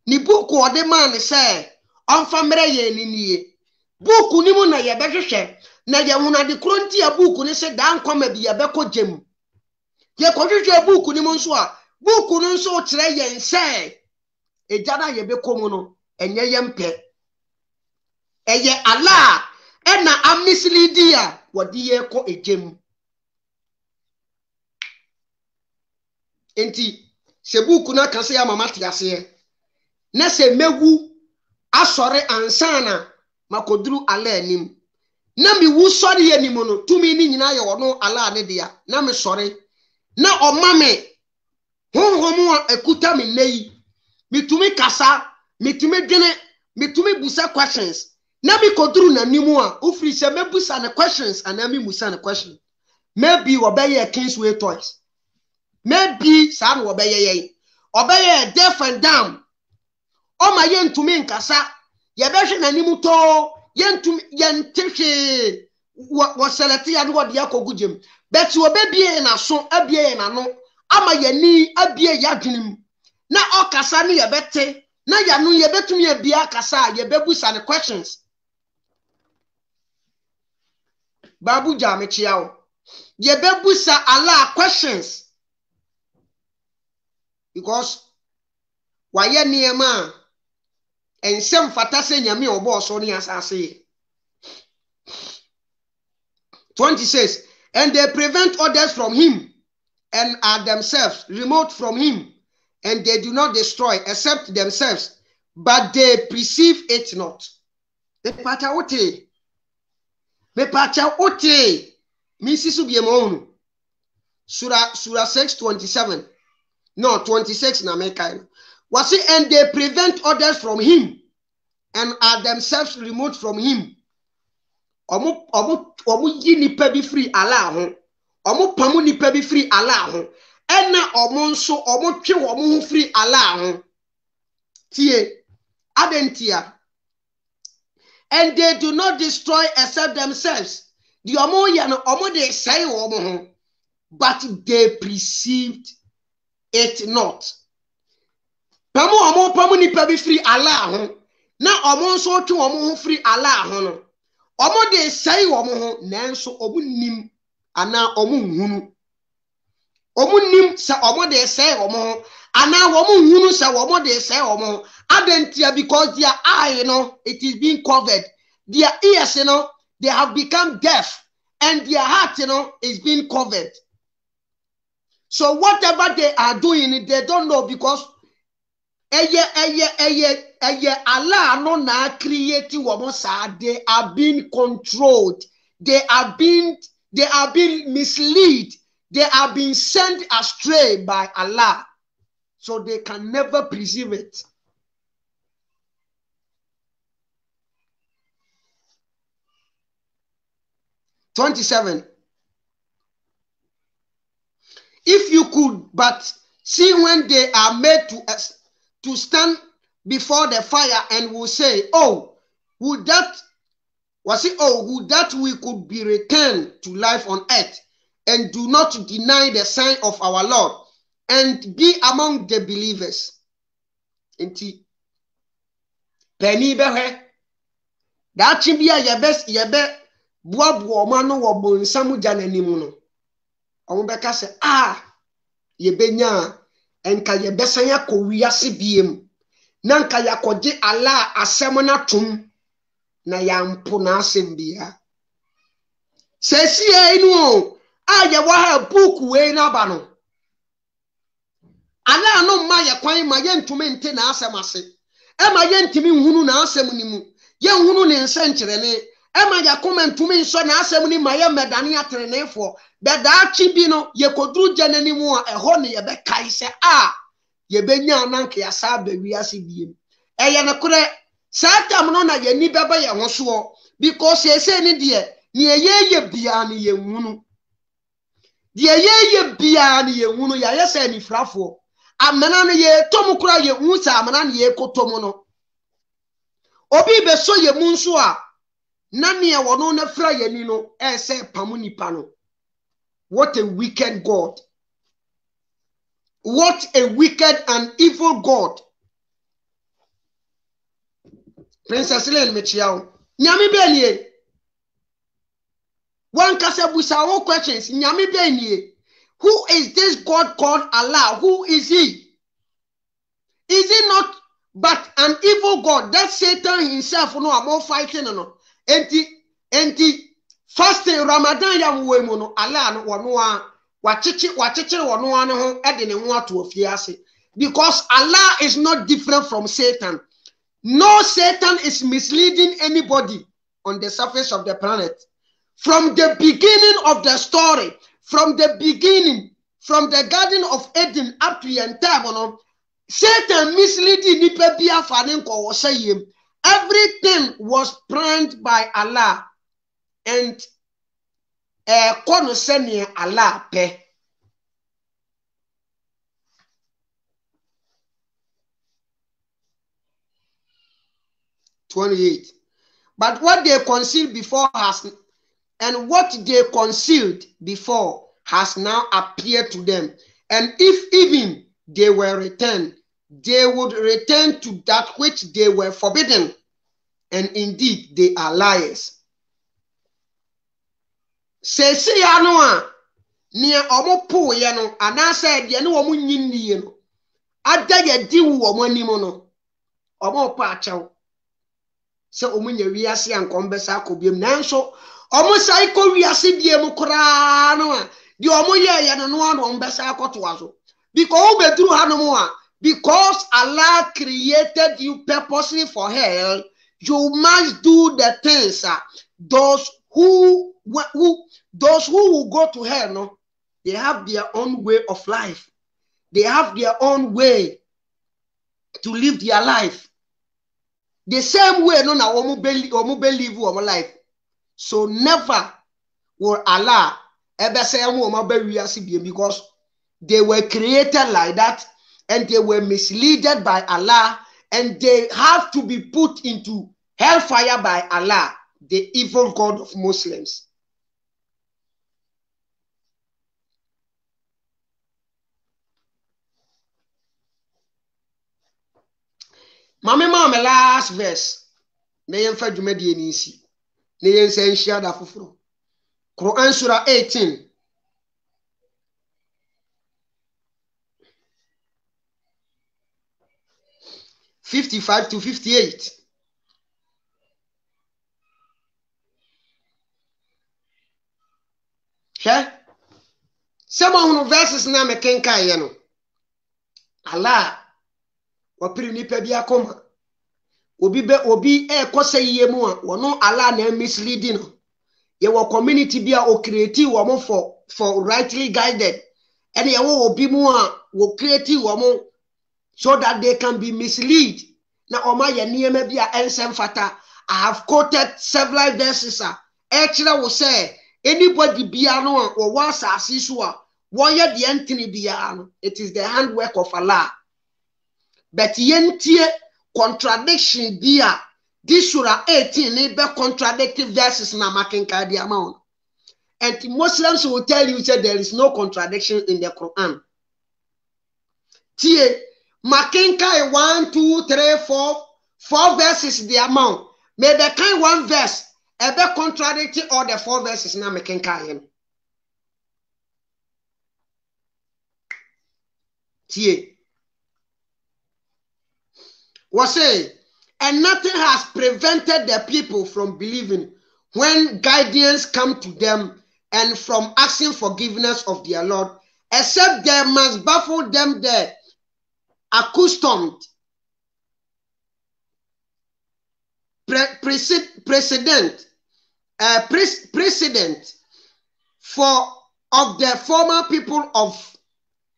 Ni book o de man say onfa mre ye ninie. Book ni mu na ye behwehwe na ye huna de kronti a book ni se dan kwama bi ye beko jem. Ye ko hwehwe book ni mu nso a book no nso kire yen say ejana ye bekomu no enye yempe eye ala ena amnisili a wodi ye ko ejem enti sebuku na kase ya mama tiase na se mewu asore ansana makoduru ala anim na mi wu sori ye nim no tumi ni nyina ye wono ala ne dia na me sori na omame honhom a ekuta me nei mitumi kasa mitumi dwene mitumi busa questions na mi koduru na nimu a ufri se mebusa na questions ana mi musa na question maybe obeye Kingsway Toys maybe san obeye deaf and dumb o ma yentumi nkasa ye behwe na nimu to yentumi yentehwe wo selati ya no de akogujem but obebie na so abie na no ama yani abie yadwenem na okasa ne ye bete na yanu ye betumi abia kasa ye bebusa ne questions babu jamechiao ye bebusa ala questions because waye niema ensem fata se nyame obo so ne asase 26 and they prevent others from him and are themselves remote from him and they do not destroy except themselves but they perceive it not me pacha ote misisu biemonu Surah 6:27 no 26 na mekai was it and they prevent others from him and are themselves remote from him omu yi nipa bi free ala ho omu pamu nipa bi free ala ho ena omu nso omu twe omu ho free ala ho tie adentia and they do not destroy except themselves the omu ya no omu de say omu ho but they perceived it not pamu nipa bi free ala ho na omu nso twe omu ho free ala ho no omo de say omo ho nanso omu nim ana omu nhunu omu nim sa omo de say omo ho ana omu nhunu sa omo de say omo ho adentia because their eye it is being covered, their ears they have become deaf and their heart is being covered. So whatever they are doing they don't know because Allah no na create woman sa they are being controlled, they are being misled, they are being sent astray by Allah, so they can never perceive it. (27) If you could but see when they are made to stand before the fire and will say, would that we could be returned to life on earth and do not deny the sign of our Lord and be among the believers. Enti penny behe that chimbia yebe buabu mano wobo nsamu jananimu no omubeka se yebenya enka yebesan yakowiase biem na nka yakoje ala asem na tum na yampo na asem bia sesi enu ye wa ha book we na ba no ala no ma ye kwan ma ye ntumi nte na asem ase e ma ye ntimi nhunu na asem ni mu ye nhunu ne nsenkyere ne ema ya komentumi nso na asem ni ma ye medane atrenefo beda chi no ye koduru janani mu a eho ne ye be kai se ye benya nanka ya sa ba wiase biem eye ne kure satam no na ye ni beba ye ho so because ese ni de ne ye bia ne ye hunu de ye bia ne ye hunu ya ye se ni frafo amana no ye tomu kura ye hu sa amana ne ye kotomu no obi be so ye mu nso a nani e wono na fra yani no say pamu nipa no. What a wicked God. What a wicked and evil God. Princess Ellen Mechiao. Nyami benye. One kase busa all questions. Nyami benye. Who is this God called Allah? Who is he? Is he not but an evil God? That Satan himself no am fighting no. Enti fasting Ramadan ya we mu no Allah no wono a wachichi wono ano ho ede ne ho ato afiase because Allah is not different from Satan. No, Satan is misleading anybody on the surface of the planet. From the beginning of the story, from the beginning, from the Garden of Eden up to the entire, Satan misleading Nipebia Fanenko was saying everything was planned by Allah and concerning Allah pe. But what they concealed before has, and what they concealed before has now appeared to them. And if even they were returned, they would return to that which they were forbidden. And indeed, they are liars. Sesi yanoa niya omo po yano anasa de ne omo nyinni no adaya diwu omo animo no omo pa achew se omo nya wiase ankombesa akobiem nanso omo sai ko wiase biem kora no a de omo ye no no ombesa akoto aso because obeduru hanomo a because Allah created you purposely for hell, you must do the things those who will go to hell, no, they have their own way of life. They have their own way to live their life. The same way, no, na omu believe our life. So never will Allah ever say because they were created like that and they were misled by Allah and they have to be put into hellfire by Allah, the evil God of Muslims. Mama last verse. Neyen fa dwumadi ni nsi. Neyen se nhia da foforo. Quran Surah 18. (55 to 58). Some of the verses na me kenkan ye no. Allah wapiri nipa bi akoma. Obi ekose yiye mu a wono Allah na misleading no. Ye wo community bi a o create wo for rightly guided. And ye wo obi mu a wo create wo mo so that they can be misled. Na oma ye niema bi a ensem fata. I have quoted several verses. Actually will say anybody biano or was asiswa, warrior the entity biano. It is the handwork of Allah. But yentie contradiction dia. This Surah 18 be contradictive verses na makenka di amount. And Muslims will tell you that there is no contradiction in the Quran. Tie makenka 1, 2, 3, 4 verses the amount. May the kind one verse ever contradicting all the 4 verses now making him. Tie. Was say, and nothing has prevented the people from believing when guidance come to them and from asking forgiveness of their Lord, except they must baffle them the accustomed precedent for of the former people of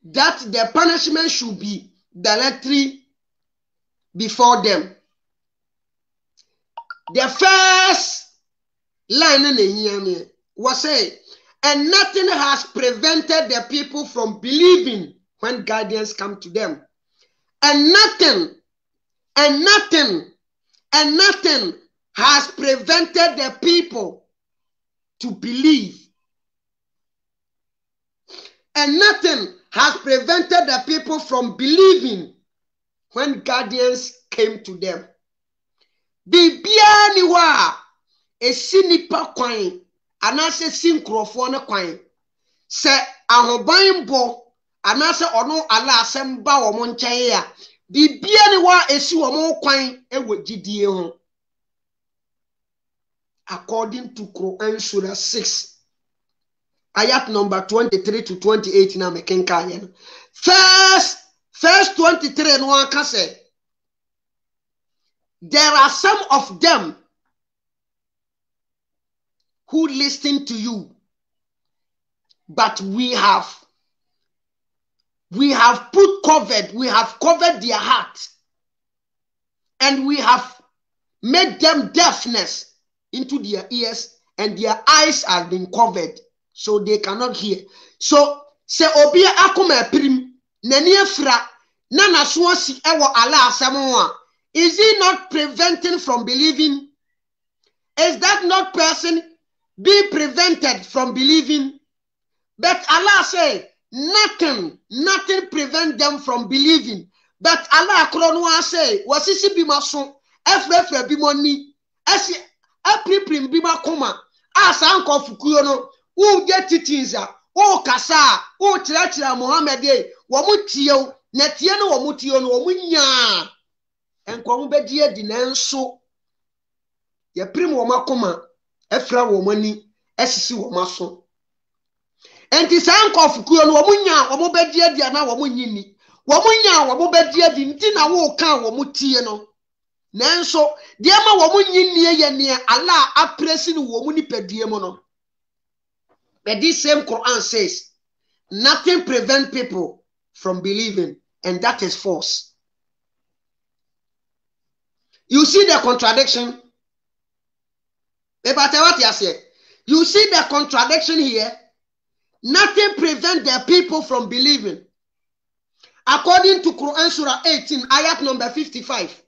that the punishment should be directly before them. The first line in the was say, and nothing has prevented the people from believing when guidance come to them. And nothing has prevented the people to believe. And nothing has prevented the people from believing when guidance came to them. Bibia ni wa esi nipa kwan anase sinkrofo ne kwan se ahoban bo anase ono ala asem ba wo mo nkyɛn ya bibia ni wa esi wo mo kwan ewo gidie ho. According to Quran Surah 6 ayat number 23 to 28 na mekenka ye. verse 23 no one can say there are some of them who listen to you, but we have covered their heart, and we have made them deafness into their ears, and their eyes have been covered, so they cannot hear. So se obi akoma prim nani afra na naso si ewo ala asemo a, is he not preventing from believing? Is that not person be prevented from believing? But Allah say nothing prevent them from believing. But Allah akronwa say wasisi bi maso efrefre bi moni esi apriprim bi makoma asa anko fukuyo no wo get titinza wo kasa wo tirachira Muhammad e wo mutiew na tie no wo mutiew no wo munya enko mo bedie di nanso ye prim wo makoma efra wo mani esisi wo maso enti san kofukuyo no wo munya wo bedie di na wo munyini wo munya wo bedie di nti na wo kan wo mutie no nanso de ma wo munyini ye ne Allah apresi no wo mu nipadie mo no. But this same Quran says nothing prevents people from believing, and that is false. You see the contradiction? You see the contradiction here? Nothing prevents the people from believing. According to Quran Surah 18, ayat number 55.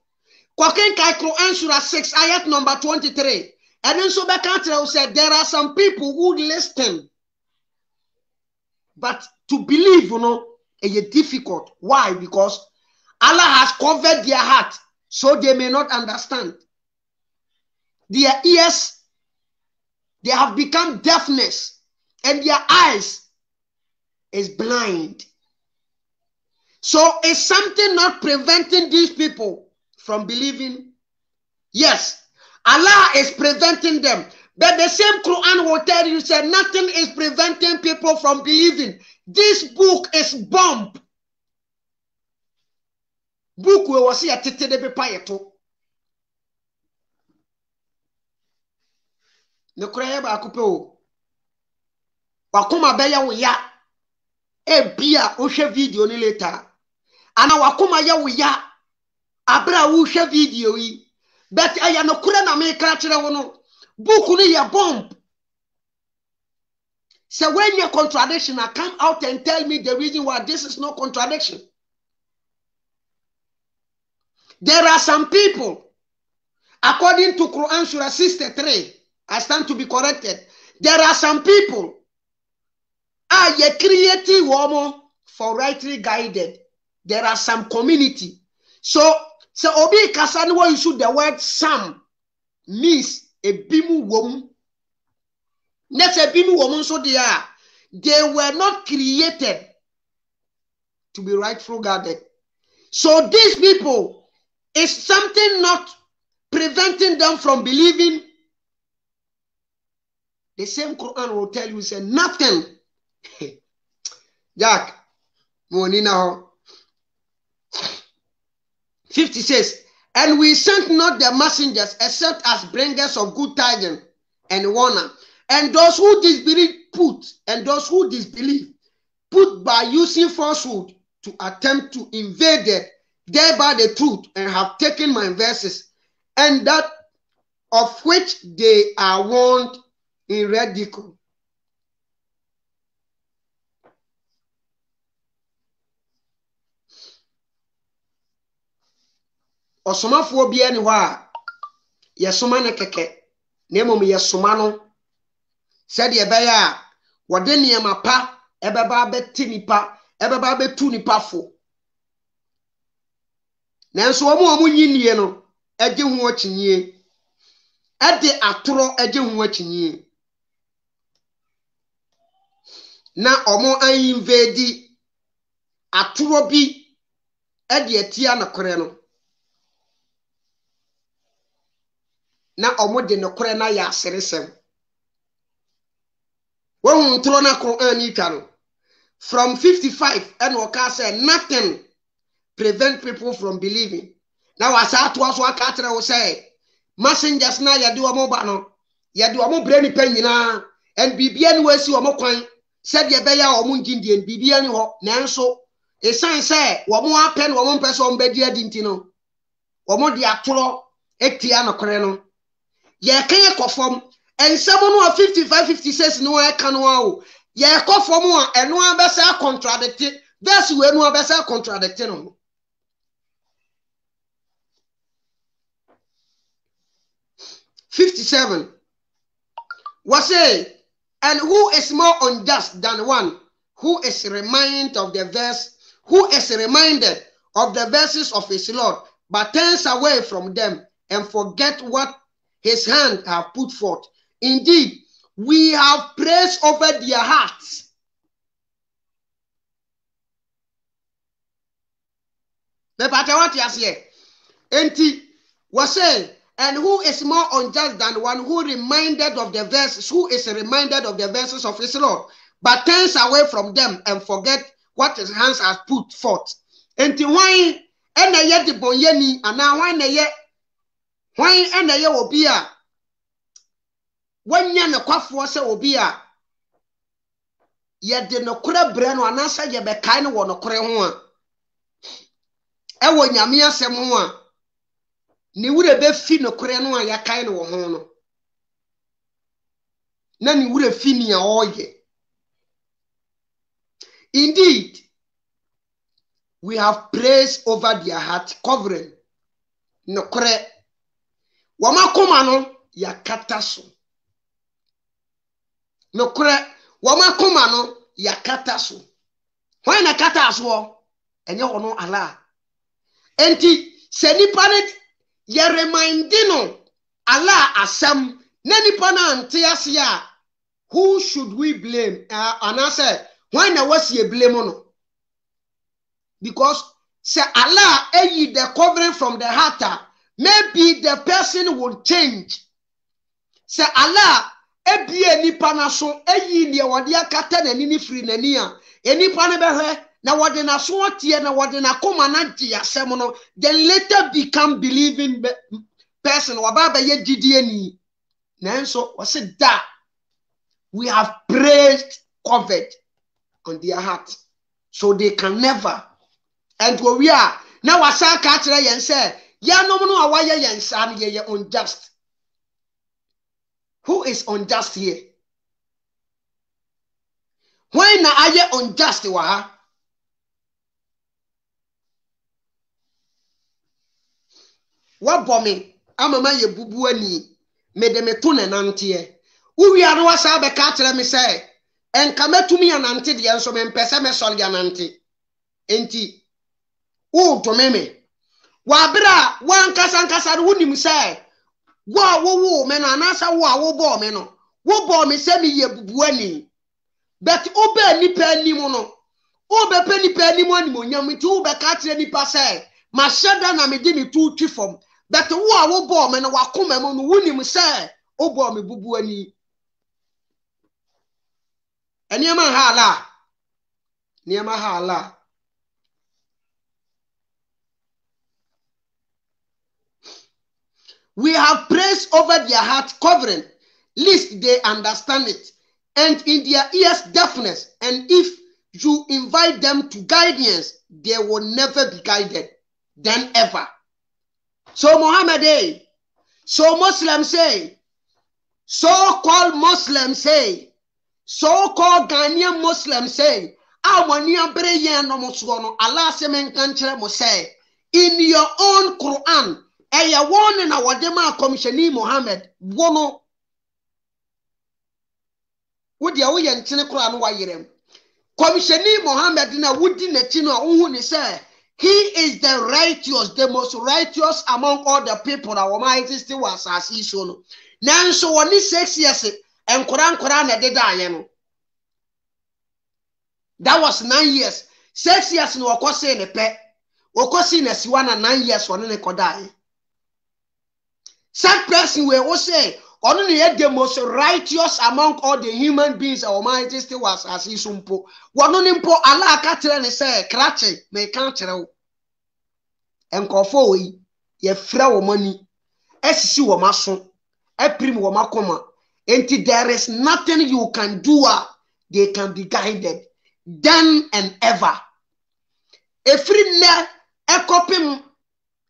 Quran Surah 6, ayat number 23. And then so Bekatra said there are some people who listen, but to believe, is difficult. Why? Because Allah has covered their heart, so they may not understand. Their ears, they have become deafness, and their eyes is blind. So is something not preventing these people from believing? Yes, Allah is preventing them. But the same Quran will tell you, say nothing is preventing people from believing. This book is bomb. Book we was here tete de bepayeto. Ne kreye ba akupe o. Wakoma beya wo ya. E bia o hwe video ni later. Ana wakoma ya wo ya. Abra wo hwe video yi. But I am no kure na me kra kire wo no. Book ni ya bomb. So when you're contradiction, I come out and tell me the reason why this is not contradiction. There are some people, according to Quran Surah 63, I stand to be corrected. There are some people ye creative woman for rightly guided. There are some community. So obi kasani wa use the word some means a bimu wom. Next a bimu woman so they were not created to be rightful guarded. So these people is something not preventing them from believing. The same Quran will tell you, say nothing. Jack, Monina 50 says, and we sent not the messengers except as bringers of good tidings and warner. And those who disbelieve put by using falsehood to attempt to invade it, thereby the truth, and have taken my verses, and that of which they are warned in ridicule. Osomafo bia ni wa yesoma ne keke na mom yesoma no said ye beya wode niam pa ebeba beti nipa ebeba betu nipa fo nanso omo nyinie no eje hu akyinye ade atoro eje hu akyinye na omo an invade atoro bi ade atia na kore no na omo de no kore na ya aseresem when tro na Quran no from 55 and waka say nothing prevent people from believing. Now as I was what Katra will say, messengers now ya do omo no, ya do omo brain pen nyina, and bibian we si omo kwan, said ye beya omo ngindi and bibian ho, nanso, a sign say, womo apen womo person bedia dintino, womo di atoro, ektia kore no, ye kanye kofom, and someone who are 55, 56 no I can wow, ye kofom and no abesa contradicted, that's when no abesa contradicted no. 57. Was say, and who is more unjust than one who is reminded of the verse, who is reminded of the verses of his Lord, but turns away from them and forget what his hand have put forth. Indeed, we have praise over their hearts. The part what you say, enti was say. And who is more unjust than one who reminded of the verses, who is reminded of the verses of his Lord, but turns away from them and forget what his hands has put forth. And why and yet the bonyeni and now why and ye obia when yan the quaffo say obia yet the no crab breno and answer ye be kind of one or cre ewo nyame asem ho a ni wure be fi no kore no a yakai no wo ho no na ni wure fi ni a oye. Indeed, we have praise over their heart covering no kore wama koma no yakata so no kore wama koma no yakata so why na kata so enye ono ala enti se nipa ne ye remindino Allah asam na nipa na ante ase a who should we blame and I say why na was ye blame no because say Allah the covering from the heart maybe the person will change say Allah nipa na so ne wode akata na ni free na ni a nipa ne behwe na wode na so tie na wode na koma na gye asem no then later become believing person wababa ye gidie ni nanso was it that we have praised covered on their heart so they can never and where we are now wasa ka kire yen say ya no no awaye yen sa no ye unjust. Who is unjust here? When na aye unjust wa ha what bombing? Amama ye bubu ani me de me to ne nante uwi aro wasa be ka kire me say enka metumi anante de enso me mpese me sori anante enti u to meme wa bra wan kasa wunim say wo me no anasa wo bo me no wo bo me se me ye bubu ani but obe nipa animu no obe pe nipa animu ani monyam ti obe ka kire nipa say ma sheda na me di me tu twi fom but wo bo me no wakoma mu no wunim say obo me bubu ani eniema hala we have praise over their heart covering lest they understand it and in their ears deafness, and if you invite them to guidance they will never be guided then ever. So Muhammad so Muslims say, so-called Muslims say, so-called Ghanaian Muslims say, Allah say, in your own Quran, a warning our Dema Commissioner Muhammad, wono. Would you win Quran wire? Commissioner Muhammad na woody netino unhuni say, he is the righteous, the most righteous among all the people. Our mighty still was as he shown. Now, so only 6 years and Quran did die. That was 9 years. 6 years no okosi in a pet. Okosi in a siwana 9 years one in a kodai. Such person will also say, only the most righteous among all the human beings. Our Majesty was as he sumpo. One on impo Allah catcher and say, Cratchy, may can't tell. enkofo we ye fra wo mani esisi wo maso eprim wo makoma enti there is nothing you can do they can be guided then and ever efri ne ekopim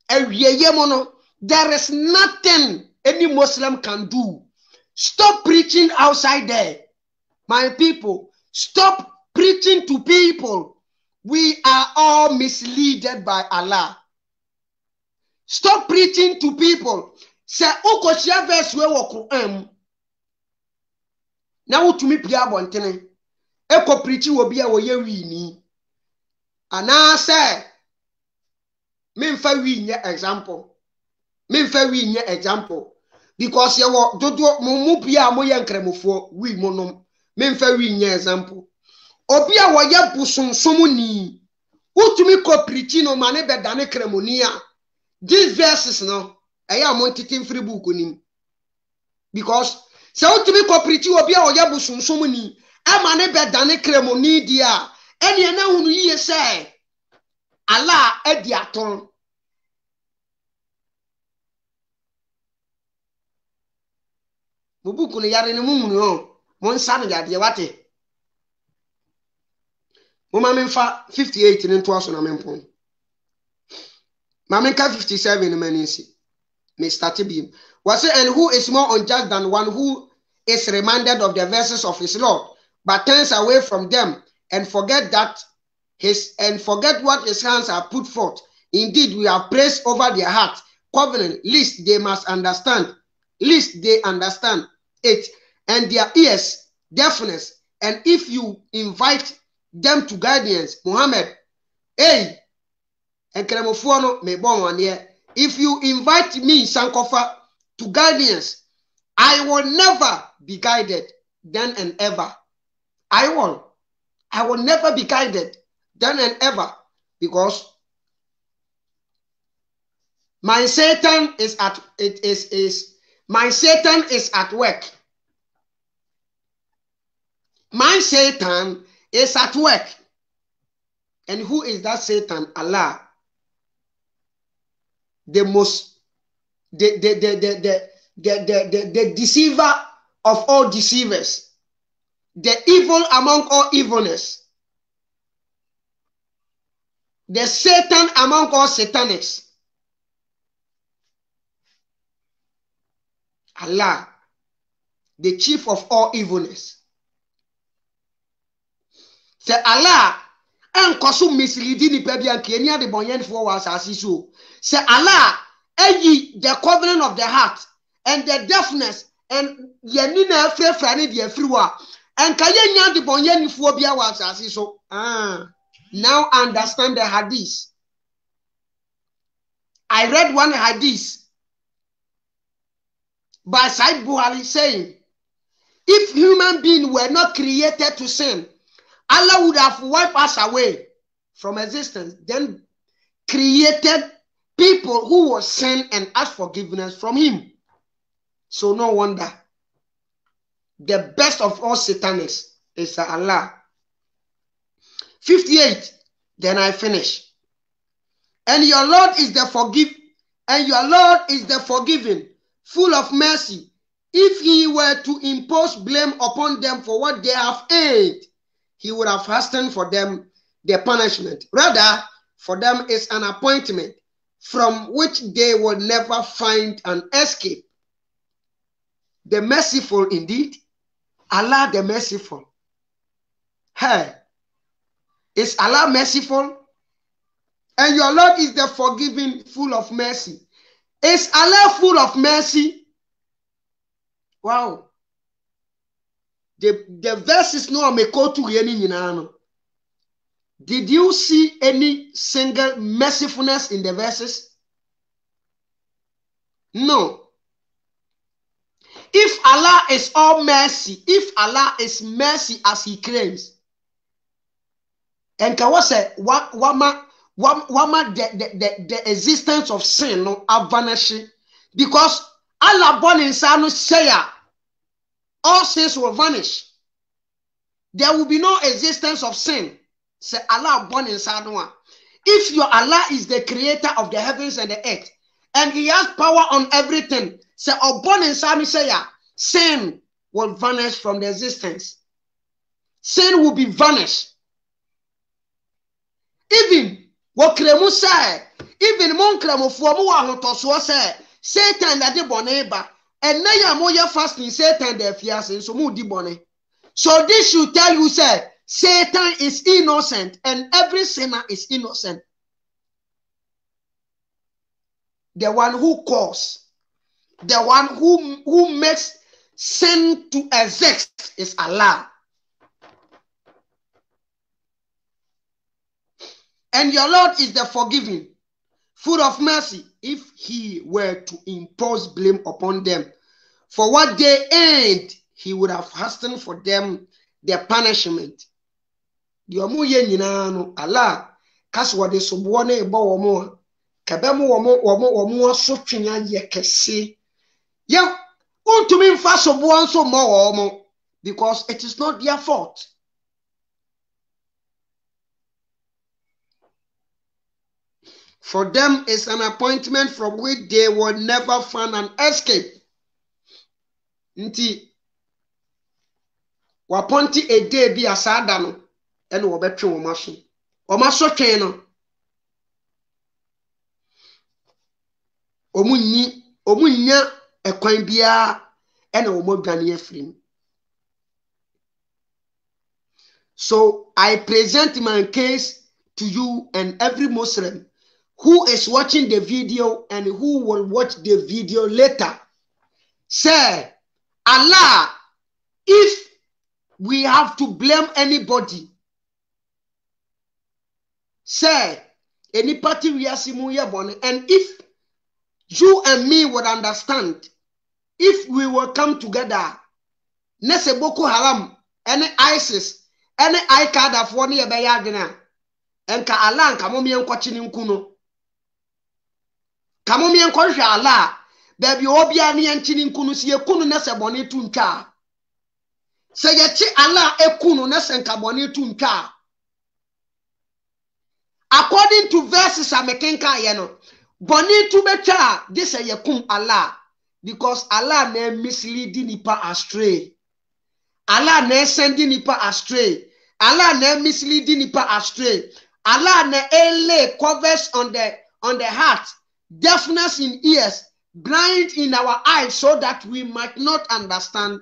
ewieye mo no there is nothing any Muslim can do. Stop preaching outside there. My people, stop preaching to people. We are all misled by Allah. Stop preaching to people. Say, Okoshia verse we wo Quran. Na utumi pia bontene. Eko preach obi a wo ye wi ni. Ana say memfa wi nye example. Memfa wi nye example. Because you were dodo mu pia mo ye nkremofo wi monom. Memfa wi nye example. Obi a wo ye busonsom ni. Utumi ko preach no mane be dane kremonia. These verses no eya mo titim free book nim. Because se utumi ko preach obi a wo ye busonsom ni, amane be dane kremoni dia. Eni na hunu yiye say Allah edi aton. Bubuku ne yare ne mumunu o mo nsa ne yade wate mo ma memfa 58 ne to aso na mempon ma menka 57 ne manisi me start bi was say and who is more unjust than one who is reminded of the verses of his Lord but turns away from them and forget what his hands have put forth. Indeed, we have placed over their hearts covenant, lest they understand it, and their ears deafness. And if you invite them to guidance, Muhammad, hey, and if you invite me, Sankofa, to guidance, I will never be guided then and ever. I will never be guided then and ever, because my Satan is at my Satan is at work. My Satan is at work. And who is that Satan? Allah. The deceiver of all deceivers. The evil among all evilness. The Satan among all satanics. Allah, the chief of all evilness. Say Allah, en kosu misleading ni pebi an Kenya de bonyen for was asiso. Say Allah, the covenant of the heart and the deafness and yenina frefrani de friwa. And kayenya de bonyen for bia was asiso. Now understand the hadith. I read one hadith by Said Buhari saying, if human beings were not created to sin, Allah would have wiped us away from existence, then created people who will sin and ask forgiveness from him. So no wonder the best of all satanists is Allah. 58, then I finish. And your Lord is the forgiving, full of mercy. If he were to impose blame upon them for what they have ate, he would have hastened for them their punishment. Rather, for them is an appointment from which they will never find an escape. The merciful indeed, Allah the merciful. Hey, is Allah merciful? And your Lord is the forgiving, full of mercy. Is Allah full of mercy? Wow. The verses no me go to any. Did you see any single mercifulness in the verses? No. If Allah is all mercy, if Allah is mercy as he claims, and can say wama the existence of sin no vanishing, because Allah born in Sanu say all sins will vanish. There will be no existence of sin. Say Allah born in Sanu. If your Allah is the creator of the heavens and the earth, and he has power on everything, say Obon and Sami say sin will vanish from the existence. Sin will be vanished. Even what Kremu say, even Mon Kremu for more to say, Satan that the boneba, and now you're fasting, Satan the fias, so mu di bonnet. So this should tell you, say, Satan is innocent, and every sinner is innocent. The one who causes, the one who makes sin to exist is Allah. And your Lord is the forgiving, full of mercy, if he were to impose blame upon them. For what they earned, he would have hastened for them their punishment. The omuye nyina no Allah kaswa de sobo na ebo womo kabemu womo asotwenya ye kese ye untumi mfa sobo anso mo womo because it is not their fault. For them is an appointment from which they will never find an escape. Nti waponti a day bi asada no ene wo betwe wo maso. O maso twen no. Omunya ekwan bia ene wo modwane afrim. So I present my case to you and every Muslim who is watching the video and who will watch the video later. Say, Allah, if we have to blame anybody, say, any party we are born, and if you and me would understand, if we will come together, Nese Boko Haram, any ISIS, any ICAD of 1 year by Yagina, and Ka Allah, Kamomi and Kwachin Kuno. Kamomi and Kwasha Allah, baby Obiani and Chinin Kunu, see a Kunu Nese Boni Tunka. Say yeti Allah ekunu nesenka boni tunka. According to verses amekenka yeno, boni tu becha this yekum Allah because Allah ne misleading nipa astray. Allah ne sending nipa astray. Allah ne misleading nipa astray. Allah ne ele covers on the heart, deafness in ears, blind in our eyes so that we might not understand.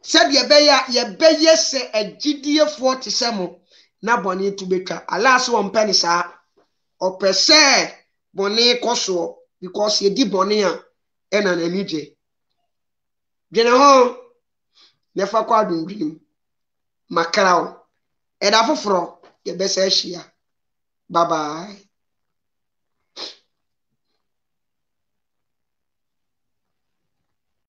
Said ye beye se a GDA 47 na boni to beka. Allah so on penny sa or per se boni koso because ye di bonia en an enije. General nefa kwa dream makrao. Eda foforo ye bese shia. Bye bye.